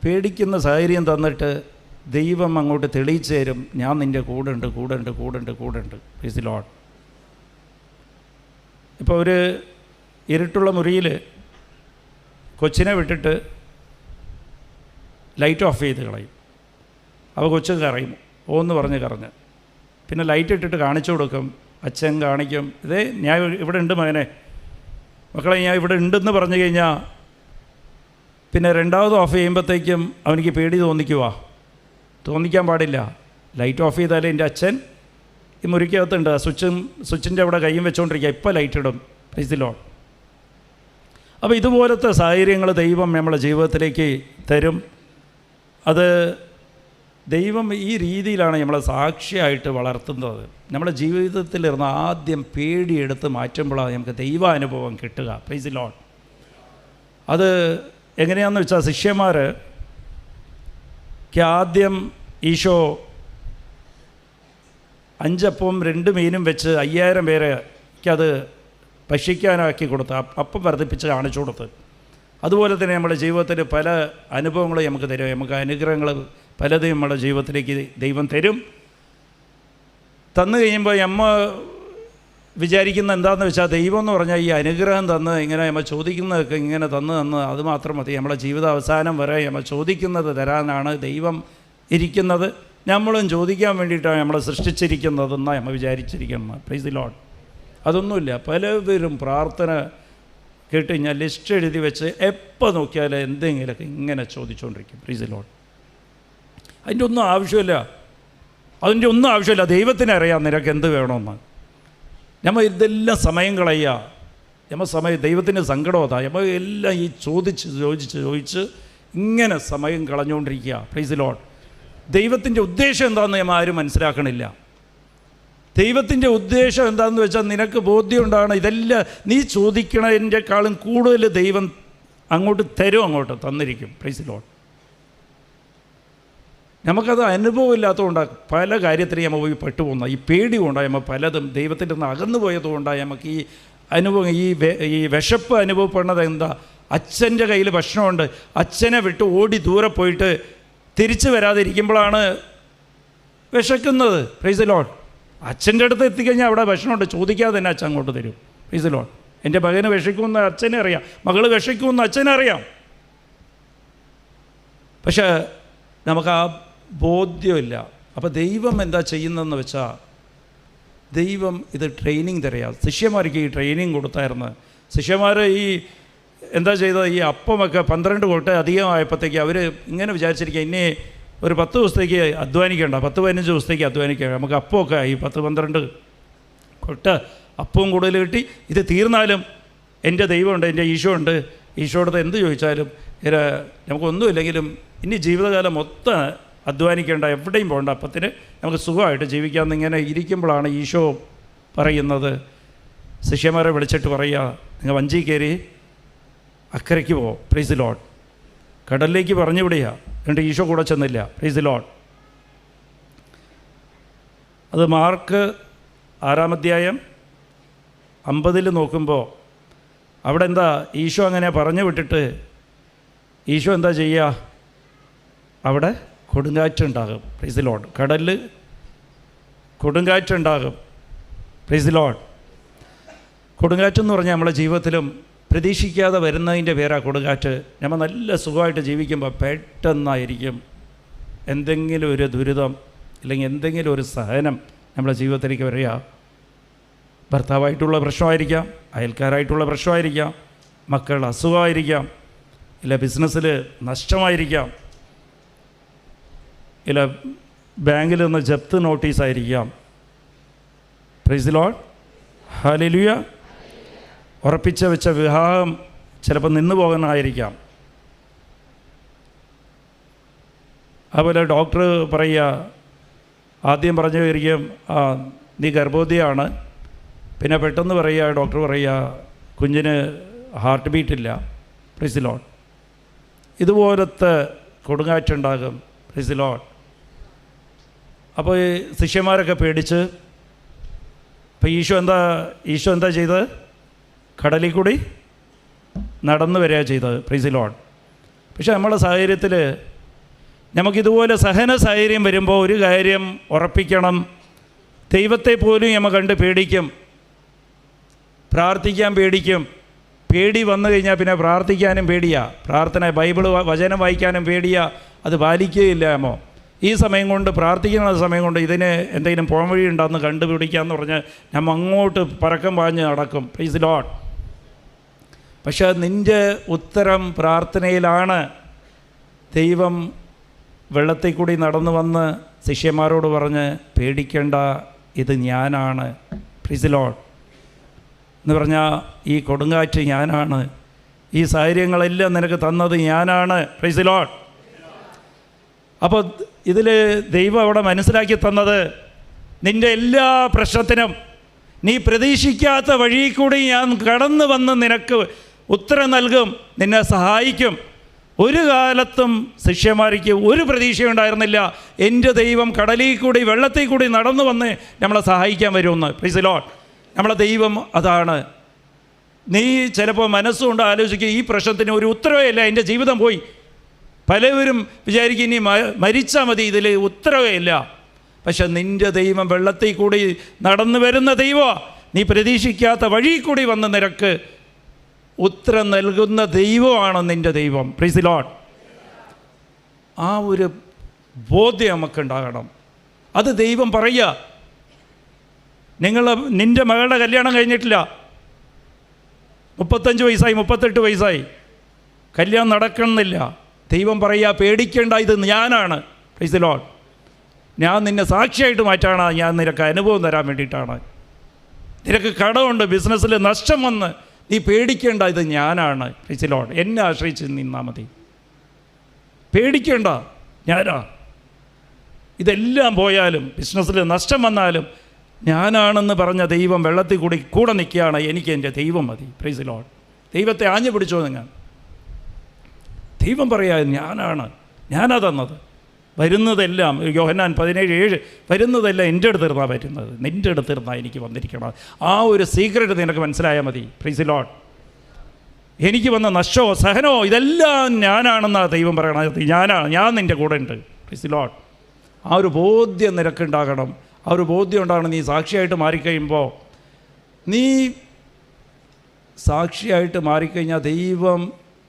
പേടിക്കുന്ന സാഹചര്യം തന്നിട്ട് ദൈവം അങ്ങോട്ട് തെളിയിച്ചു തരും, ഞാൻ നിൻ്റെ കൂടെ ഉണ്ട്. Price the Lord. ഇപ്പോൾ ഒരു ഇരുട്ടുള്ള മുറിയിൽ കൊച്ചിനെ വിട്ടിട്ട് ലൈറ്റ് ഓഫ് ചെയ്ത് കളയും. അപ്പോൾ കൊച്ചു കറയും, ഓന്ന് പറഞ്ഞ് കറഞ്ഞ്. പിന്നെ ലൈറ്റ് ഇട്ടിട്ട് കാണിച്ചു കൊടുക്കും, അച്ഛൻ കാണിക്കും, ഇതേ ഞാൻ ഇവിടെ ഉണ്ട് മകനെ, മക്കളെ ഞാൻ ഇവിടെ ഉണ്ടെന്ന് പറഞ്ഞു കഴിഞ്ഞാൽ പിന്നെ രണ്ടാമത് ഓഫ് ചെയ്യുമ്പോഴത്തേക്കും അവനിക്ക് പേടി തോന്നിക്കാൻ പാടില്ല. ലൈറ്റ് ഓഫ് ചെയ്താൽ എൻ്റെ അച്ഛൻ ഈ മുറിക്കകത്തുണ്ട്, സ്വിച്ചിൻ്റെ അവിടെ കയ്യും വെച്ചുകൊണ്ടിരിക്കുക, ഇപ്പോൾ ലൈറ്റ് ഇടും. Price the Lord. അപ്പോൾ ഇതുപോലത്തെ സാഹചര്യങ്ങൾ ദൈവം നമ്മളെ ജീവിതത്തിലേക്ക് തരും. അത് ദൈവം ഈ രീതിയിലാണ് നമ്മളെ സാക്ഷിയായിട്ട് വളർത്തുന്നത്. നമ്മുടെ ജീവിതത്തിലിരുന്ന് ആദ്യം പേടിയെടുത്ത് മാറ്റുമ്പോഴാണ് നമുക്ക് ദൈവാനുഭവം കിട്ടുക. Price the Lord. അത് എങ്ങനെയാണെന്ന് വെച്ചാൽ, ശിഷ്യന്മാർക്ക് ആദ്യം ഈശോ 5 അപ്പവും 2 മീനും വെച്ച് 5000 പേരേക്കത് ഭക്ഷിക്കാനാക്കി കൊടുത്ത്, അപ്പം വർദ്ധിപ്പിച്ച് കാണിച്ചു കൊടുത്ത്. അതുപോലെ തന്നെ നമ്മുടെ ജീവിതത്തിൽ പല അനുഭവങ്ങളും നമുക്ക് തരും. നമുക്ക് അനുഗ്രഹങ്ങൾ പലതും നമ്മുടെ ജീവിതത്തിലേക്ക് ദൈവം തരും. തന്നു കഴിയുമ്പോൾ നമ്മൾ വിചാരിക്കുന്ന എന്താണെന്ന് വെച്ചാൽ, ദൈവം എന്ന് പറഞ്ഞാൽ ഈ അനുഗ്രഹം തന്ന് ഇങ്ങനെ നമ്മൾ ചോദിക്കുന്നതൊക്കെ ഇങ്ങനെ തന്ന് അത് മാത്രം മതി. നമ്മുടെ ജീവിത അവസാനം വരെ നമ്മൾ ചോദിക്കുന്നത് തരാനാണ് ദൈവം ഇരിക്കുന്നത്. നമ്മളും ചോദിക്കാൻ വേണ്ടിയിട്ടാണ് നമ്മളെ സൃഷ്ടിച്ചിരിക്കുന്നതെന്നാണ് നമ്മൾ വിചാരിച്ചിരിക്കുന്നത്. Praise the Lord. അതൊന്നുമില്ല. പലവരും പ്രാർത്ഥന കേട്ട് കഴിഞ്ഞാൽ ലിസ്റ്റ് എഴുതി വെച്ച് എപ്പോൾ നോക്കിയാലും എന്തെങ്കിലുമൊക്കെ ഇങ്ങനെ ചോദിച്ചുകൊണ്ടിരിക്കും. Price the Lord. അതിൻ്റെ ഒന്നും ആവശ്യമില്ല. ദൈവത്തിന് അറിയാം നിനക്ക് എന്ത് വേണമെന്ന്. നമ്മൾ ഇതെല്ലാം സമയം കളയുക. ദൈവത്തിൻ്റെ സങ്കടം അതാ. നമ്മൾ എല്ലാം ഈ ചോദിച്ച് ഇങ്ങനെ സമയം കളഞ്ഞുകൊണ്ടിരിക്കുക. Price the Lord. ദൈവത്തിൻ്റെ ഉദ്ദേശം എന്താണെന്ന് നമ്മൾ ആരും മനസ്സിലാക്കണില്ല. ദൈവത്തിൻ്റെ ഉദ്ദേശം എന്താണെന്ന് വെച്ചാൽ, നിനക്ക് ബോധ്യം ഉണ്ടാകണം, ഇതെല്ലാം നീ ചോദിക്കണതിൻ്റെക്കാളും കൂടുതൽ ദൈവം അങ്ങോട്ട് തന്നിരിക്കും. Praise the Lord. നമുക്കത് അനുഭവം ഇല്ലാത്തതുകൊണ്ടാണ് പല കാര്യത്തിലും നമ്മൾ പോയി പെട്ടുപോകുന്നത്. ഈ പേടി കൊണ്ടാണ് നമ്മൾ പലതും ദൈവത്തിൻ്റെ നിന്ന് അകന്നു പോയതുകൊണ്ടാണ് നമുക്ക് ഈ അനുഭവം, ഈ വിശപ്പ് അനുഭവപ്പെടുന്നത്. എന്താ? അച്ഛൻ്റെ കയ്യിൽ ഭക്ഷണമുണ്ട്, അച്ഛനെ വിട്ട് ഓടി ദൂരെ പോയിട്ട് തിരിച്ചു വരാതിരിക്കുമ്പോഴാണ് വിശക്കുന്നത്. Praise the Lord. അച്ഛൻ്റെ അടുത്ത് എത്തിക്കഴിഞ്ഞാൽ അവിടെ ഭക്ഷണമുണ്ട്, ചോദിക്കാതെ തന്നെ അച്ഛൻ അങ്ങോട്ട് തരും. Price the Lord. എൻ്റെ മകന് വിശക്കുമെന്ന് അച്ഛനെ അറിയാം, മകൾ വിശക്കുമെന്ന് അച്ഛനറിയാം. പക്ഷേ നമുക്ക് ആ ബോധ്യമില്ല. അപ്പോൾ ദൈവം എന്താ ചെയ്യുന്നതെന്ന് വെച്ചാൽ, ദൈവം ഇത് ട്രെയിനിങ് തരിക. ശിഷ്യന്മാർക്ക് ഈ ട്രെയിനിങ് കൊടുത്തായിരുന്നു. ശിഷ്യന്മാർ ഈ എന്താ ചെയ്തത്, ഈ അപ്പമൊക്കെ 12 കൊട്ട അധികമായപ്പോഴത്തേക്ക് അവർ ഇങ്ങനെ വിചാരിച്ചിരിക്കുക, ഇനി ഒരു 10 ദിവസത്തേക്ക് അധ്വാനിക്കേണ്ട, 10-15 ദിവസത്തേക്ക് അധ്വാനിക്കേണ്ട, നമുക്ക് അപ്പമൊക്കെ ഈ 10-12 കൊട്ട അപ്പവും കൂടുതൽ കിട്ടി. ഇത് തീർന്നാലും എൻ്റെ ദൈവമുണ്ട്, എൻ്റെ ഈശോ ഉണ്ട്, ഈശോടത്ത് എന്ത് ചോദിച്ചാലും നമുക്കൊന്നുമില്ലെങ്കിലും ഇനി ജീവിതകാലം മൊത്തം അധ്വാനിക്കേണ്ട, എവിടെയും പോകേണ്ട, അപ്പത്തിന് നമുക്ക് സുഖമായിട്ട് ജീവിക്കാമെന്ന് ഇങ്ങനെ ഇരിക്കുമ്പോഴാണ് ഈശോ പറയുന്നത്, ശിഷ്യന്മാരെ വിളിച്ചിട്ട് പറയുക, നിങ്ങൾ വഞ്ചി കയറി അക്കരയ്ക്ക് പോവും. Praise the Lord. കടലിലേക്ക് പറഞ്ഞു വിടുക. എന്നിട്ട് ഈശോ കൂടെ ചെന്നില്ല. Praise the Lord. അത് മാർക്ക് 6-ാം അധ്യായം 50 നോക്കുമ്പോൾ അവിടെ എന്താ, ഈശോ അങ്ങനെ പറഞ്ഞു വിട്ടിട്ട് ഈശോ എന്താ ചെയ്യുക? അവിടെ കൊടുങ്കാറ്റുണ്ടാകും. Praise the Lord. കടലിൽ കൊടുങ്കാറ്റുണ്ടാകും. Praise the Lord. കൊടുങ്കാറ്റെന്ന് പറഞ്ഞാൽ നമ്മുടെ ജീവിതത്തിലും പ്രതീക്ഷിക്കാതെ വരുന്നതിൻ്റെ പേരാ കൊടുങ്കാറ്റ്. നമ്മൾ നല്ല സുഖമായിട്ട് ജീവിക്കുമ്പോൾ പെട്ടെന്നായിരിക്കും എന്തെങ്കിലും ഒരു ദുരിതം അല്ലെങ്കിൽ എന്തെങ്കിലും ഒരു സഹനം നമ്മുടെ ജീവിതത്തിലേക്ക് വരിക. ഭർത്താവായിട്ടുള്ള പ്രശ്നമായിരിക്കാം, അയൽക്കാരായിട്ടുള്ള പ്രശ്നമായിരിക്കാം, മക്കളുടെ അസുഖമായിരിക്കാം, ഇല്ല ബിസിനസ്സിൽ നഷ്ടമായിരിക്കാം, ഇല്ല ബാങ്കിൽ നിന്ന് ജപ്തി നോട്ടീസായിരിക്കാം. Praise the Lord. ഹല്ലേലൂയ. ഉറപ്പിച്ച് വെച്ച വിവാഹം ചിലപ്പോൾ നിന്നു പോകുന്നതായിരിക്കാം. അതുപോലെ ഡോക്ടർ പറയുക, ആദ്യം പറഞ്ഞു വരികയും നീ ഗർഭവതിയാണ്, പിന്നെ പെട്ടെന്ന് പറയുക, ഡോക്ടർ പറയുക കുഞ്ഞിന് ഹാർട്ട് ബീറ്റില്ല. Praise the Lord. ഇതുപോലത്തെ കൊടുങ്കാറ്റുണ്ടാകും. Praise the Lord. അപ്പോൾ ഈ ശിഷ്യന്മാരൊക്കെ പേടിച്ച്, അപ്പോൾ ഈശോ എന്താ ചെയ്തത്? കടലിൽ കൂടി നടന്നു വരിക ചെയ്തത്. Price the Lord. പക്ഷേ നമ്മളെ സാഹചര്യത്തിൽ നമുക്കിതുപോലെ സഹന സാഹചര്യം വരുമ്പോൾ ഒരു കാര്യം ഉറപ്പിക്കണം, ദൈവത്തെ പോലും നമ്മൾ കണ്ട് പേടിക്കും, പ്രാർത്ഥിക്കാൻ പേടിക്കും. പേടി വന്നു കഴിഞ്ഞാൽ പിന്നെ പ്രാർത്ഥിക്കാനും പേടിയാ, പ്രാർത്ഥന ബൈബിൾ വചനം വായിക്കാനും പേടിയാ, അത് പാലിക്കുകയില്ലാമോ. ഈ സമയം കൊണ്ട്, പ്രാർത്ഥിക്കുന്ന സമയം കൊണ്ട് ഇതിന് എന്തെങ്കിലും പോകാൻ വഴി ഉണ്ടെന്ന് കണ്ടുപിടിക്കാമെന്ന് പറഞ്ഞ് നമ്മൾ അങ്ങോട്ട് പറക്കം പാഞ്ഞ് നടക്കും. Price the Lord. പക്ഷേ നിൻ്റെ ഉത്തരം പ്രാർത്ഥനയിലാണ്. ദൈവം വെള്ളത്തിൽ കൂടി നടന്നു വന്ന് ശിഷ്യന്മാരോട് പറഞ്ഞ്, പേടിക്കേണ്ട, ഇത് ഞാനാണ്. പ്രൈസ് ദി ലോർഡ് എന്ന് പറഞ്ഞാൽ ഈ കൊടുങ്കാറ്റ് ഞാനാണ്, ഈ സാഹചര്യങ്ങളെല്ലാം നിനക്ക് തന്നത് ഞാനാണ്. Price the Lord. അപ്പോൾ ഇതിൽ ദൈവം അവിടെ മനസ്സിലാക്കി തന്നത്, നിൻ്റെ എല്ലാ പ്രശ്നത്തിനും നീ പ്രതീക്ഷിക്കാത്ത വഴി കൂടി ഞാൻ കടന്നു വന്ന് നിനക്ക് ഉത്തരം നൽകും, നിന്നെ സഹായിക്കും. ഒരു കാലത്തും ശിഷ്യന്മാർക്ക് ഒരു പ്രതീക്ഷയുണ്ടായിരുന്നില്ല, എൻ്റെ ദൈവം കടലിൽ കൂടി വെള്ളത്തിൽ കൂടി നടന്നു വന്ന് നമ്മളെ സഹായിക്കാൻ വരുമെന്ന്. Price the Lord. നമ്മളെ ദൈവം അതാണ്. നീ ചിലപ്പോൾ മനസ്സുകൊണ്ട് ആലോചിക്കുക, ഈ പ്രശ്നത്തിന് ഒരു ഉത്തരവേ ഇല്ല, എൻ്റെ ജീവിതം പോയി. പലവരും വിചാരിക്കും ഇനി മരിച്ചാൽ മതി, ഇതിൽ ഉത്തരവേ ഇല്ല. പക്ഷെ നിൻ്റെ ദൈവം വെള്ളത്തിൽ കൂടി നടന്നു വരുന്ന ദൈവമാണ്. നീ പ്രതീക്ഷിക്കാത്ത വഴി കൂടി വന്ന് നിനക്ക് ഉത്തരം നൽകുന്ന ദൈവമാണ് നിൻ്റെ ദൈവം. Price the Lord. ആ ഒരു ബോധ്യം നമുക്കുണ്ടാകണം. അത് ദൈവം പറയുക. നിൻ്റെ മകളുടെ കല്യാണം കഴിഞ്ഞിട്ടില്ല, 35 വയസ്സായി, 38 വയസ്സായി, കല്യാണം നടക്കണമെന്നില്ല. ദൈവം പറയുക, പേടിക്കേണ്ട, ഇത് ഞാനാണ്. Price the Lord. ഞാൻ നിന്നെ സാക്ഷിയായിട്ട് മാറ്റാണ്, ഞാൻ നിനക്ക് അനുഭവം തരാൻ വേണ്ടിയിട്ടാണ്. നിനക്ക് കടമുണ്ട്, ബിസിനസ്സിൽ നഷ്ടം വന്ന്, നീ പേടിക്കേണ്ട, ഇത് ഞാനാണ്. Price the Lord. എന്നെ ആശ്രയിച്ച് നിന്നാൽ മതി, പേടിക്കേണ്ട, ഞാനാ. ഇതെല്ലാം പോയാലും ബിസിനസ്സിൽ നഷ്ടം വന്നാലും ഞാനാണെന്ന് പറഞ്ഞ ദൈവം വെള്ളത്തിൽ കൂടി കൂടെ നിൽക്കുകയാണ്. എനിക്ക് എൻ്റെ ദൈവം മതി. Price the Lord. ദൈവത്തെ ആഞ്ഞു പിടിച്ചോ നിങ്ങൾ. ദൈവം പറയാ, ഞാനാ തന്നത്. വരുന്നതെല്ലാം യോഹന്നാൻ 17:7, വരുന്നതെല്ലാം എൻ്റെ അടുത്തിരുന്നാണ് വരുന്നത്, നിൻ്റെ അടുത്തിരുന്നാൽ എനിക്ക് വന്നിരിക്കണം. ആ ഒരു സീക്രട്ട് നിനക്ക് മനസ്സിലായാൽ മതി. Price the Lord. എനിക്ക് വന്ന നഷ്ടമോ സഹനമോ ഇതെല്ലാം ഞാനാണെന്നാണ് ദൈവം പറയണത്. ഞാൻ നിൻ്റെ കൂടെ ഉണ്ട്. Price the Lord. ആ ഒരു ബോധ്യം നിനക്കുണ്ടാകണം. ആ ഒരു ബോധ്യം ഉണ്ടാകണം. നീ സാക്ഷിയായിട്ട് മാറിക്കഴിയുമ്പോൾ, നീ സാക്ഷിയായിട്ട് മാറിക്കഴിഞ്ഞാൽ ദൈവം,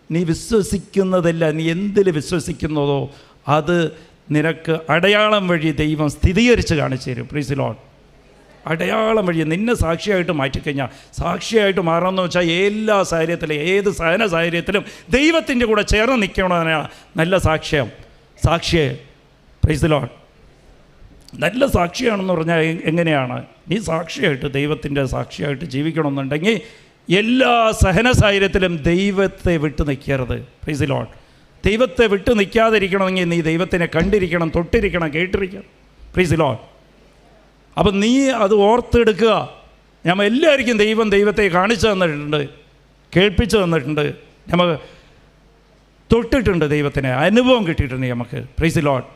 നീ വിശ്വസിക്കുന്നതല്ല, നീ എന്തിൽ വിശ്വസിക്കുന്നതോ അത് നിനക്ക് അടയാളം വഴി ദൈവം സ്ഥിരീകരിച്ച് കാണിച്ചു തരും. Price the Lord. അടയാളം വഴി നിന്നെ സാക്ഷിയായിട്ട് മാറ്റിക്കഴിഞ്ഞാൽ, സാക്ഷിയായിട്ട് മാറണമെന്ന് വെച്ചാൽ എല്ലാ സാഹചര്യത്തിലും, ഏത് സഹന സാഹചര്യത്തിലും ദൈവത്തിൻ്റെ കൂടെ ചേർന്ന് നിൽക്കണമെന്നാണ് നല്ല സാക്ഷിയെ. Price the Lord. നല്ല സാക്ഷിയാണെന്ന് പറഞ്ഞാൽ എങ്ങനെയാണ്? നീ സാക്ഷിയായിട്ട്, ദൈവത്തിൻ്റെ സാക്ഷിയായിട്ട് ജീവിക്കണമെന്നുണ്ടെങ്കിൽ എല്ലാ സഹന സാഹചര്യത്തിലും ദൈവത്തെ വിട്ടു നിൽക്കരുത്. Praise the Lord. ദൈവത്തെ വിട്ടു നിൽക്കാതിരിക്കണമെങ്കിൽ നീ ദൈവത്തിനെ കണ്ടിരിക്കണം, തൊട്ടിരിക്കണം, കേട്ടിരിക്കണം. Praise the Lord. അപ്പം നീ അത് ഓർത്തെടുക്കുക. നമ്മൾ എല്ലാവർക്കും ദൈവത്തെ കാണിച്ചു തന്നിട്ടുണ്ട്, കേൾപ്പിച്ചു തന്നിട്ടുണ്ട്, നമ്മൾ തൊട്ടിട്ടുണ്ട്, ദൈവത്തിന് അനുഭവം കിട്ടിയിട്ടുണ്ട് നമുക്ക്. Price the Lord.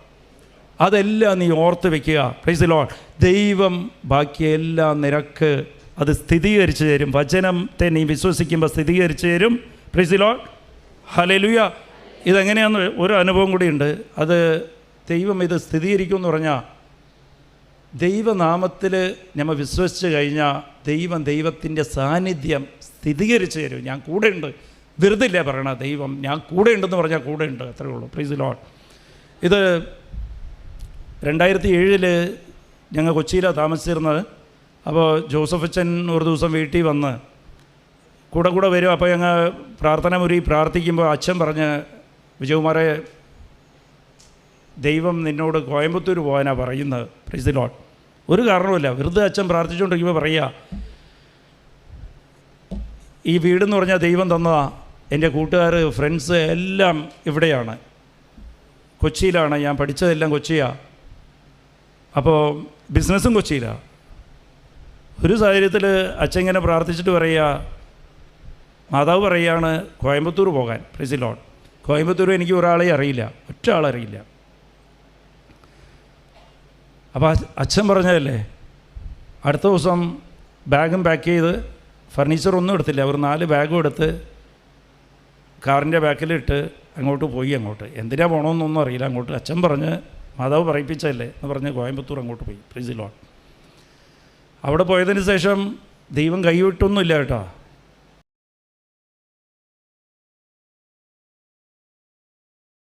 അതെല്ലാം നീ ഓർത്ത് വയ്ക്കുക. Price the Lord. ദൈവം ബാക്കിയെല്ലാം നിനക്ക് അത് സ്ഥിരീകരിച്ച് തരും. വചനത്തെ നീ വിശ്വസിക്കുമ്പോൾ സ്ഥിരീകരിച്ച് തരും. Price the Lord. ഹല്ലേലൂയ. ഇതെങ്ങനെയാണെന്ന് ഒരു അനുഭവം കൂടിയുണ്ട്. അത് ദൈവം ഇത് സ്ഥിരീകരിക്കുമെന്ന് പറഞ്ഞാൽ, ദൈവനാമത്തിൽ നമ്മൾ വിശ്വസിച്ച് കഴിഞ്ഞാൽ ദൈവത്തിൻ്റെ സാന്നിധ്യം സ്ഥിരീകരിച്ച് തരും. ഞാൻ കൂടെ ഉണ്ട്, വെറുതെ ഇല്ല പറയണ ദൈവം, ഞാൻ കൂടെ ഉണ്ടെന്ന് പറഞ്ഞാൽ കൂടെ ഉണ്ട്, അത്രയേ ഉള്ളൂ. Price the Lord. ഇത് 2007 ഞങ്ങൾ കൊച്ചിയിലാണ് താമസിച്ചിരുന്നത്. അപ്പോൾ ജോസഫ് അച്ഛൻ ഒരു ദിവസം വീട്ടിൽ വന്ന് കൂടെ വരും. അപ്പോൾ ഞങ്ങൾ പ്രാർത്ഥന മുറി പ്രാർത്ഥിക്കുമ്പോൾ അച്ഛൻ പറഞ്ഞ്, വിജയകുമാരെ, ദൈവം നിന്നോട് കോയമ്പത്തൂർ പോകാനാണ് പറയുന്നത്. Price the Lord. ഒരു കാരണവുമില്ല, വെറുതെ അച്ഛൻ പ്രാർത്ഥിച്ചുകൊണ്ടിരിക്കുമ്പോൾ പറയുക, ഈ വീടെന്ന് പറഞ്ഞാൽ ദൈവം തന്നതാ. എൻ്റെ കൂട്ടുകാർ, ഫ്രണ്ട്സ് എല്ലാം ഇവിടെയാണ്, കൊച്ചിയിലാണ്. ഞാൻ പഠിച്ചതെല്ലാം കൊച്ചിയാണ്. അപ്പോൾ ബിസിനസ്സും കൊച്ചിയിലാണ്. ഒരു സാഹചര്യത്തിൽ അച്ഛൻ ഇങ്ങനെ പ്രാർത്ഥിച്ചിട്ട് പറയുക, മാതാവ് പറയുകയാണ് കോയമ്പത്തൂർ പോകാൻ. Price the Lord. കോയമ്പത്തൂർ എനിക്ക് ഒരാളെയും അറിയില്ല, ഒറ്റ ആളറിയില്ല. അപ്പോൾ അച്ഛൻ പറഞ്ഞതല്ലേ, അടുത്ത ദിവസം ബാഗും പാക്ക് ചെയ്ത്, ഫർണിച്ചറൊന്നും എടുത്തില്ല, ഒരു 4 ബാഗും എടുത്ത് കാറിൻ്റെ ബാക്കിലിട്ട് അങ്ങോട്ട് പോയി. എന്തിനാ പോകണമെന്നൊന്നും അറിയില്ല. അങ്ങോട്ട് അച്ഛൻ പറഞ്ഞ്, മാതാവ് പറയിപ്പിച്ചല്ലേ എന്ന് പറഞ്ഞ് കോയമ്പത്തൂർ അങ്ങോട്ട് പോയി. Price the Lord. അവിടെ പോയതിന് ശേഷം ദൈവം കൈവിട്ടൊന്നുമില്ല കേട്ടോ.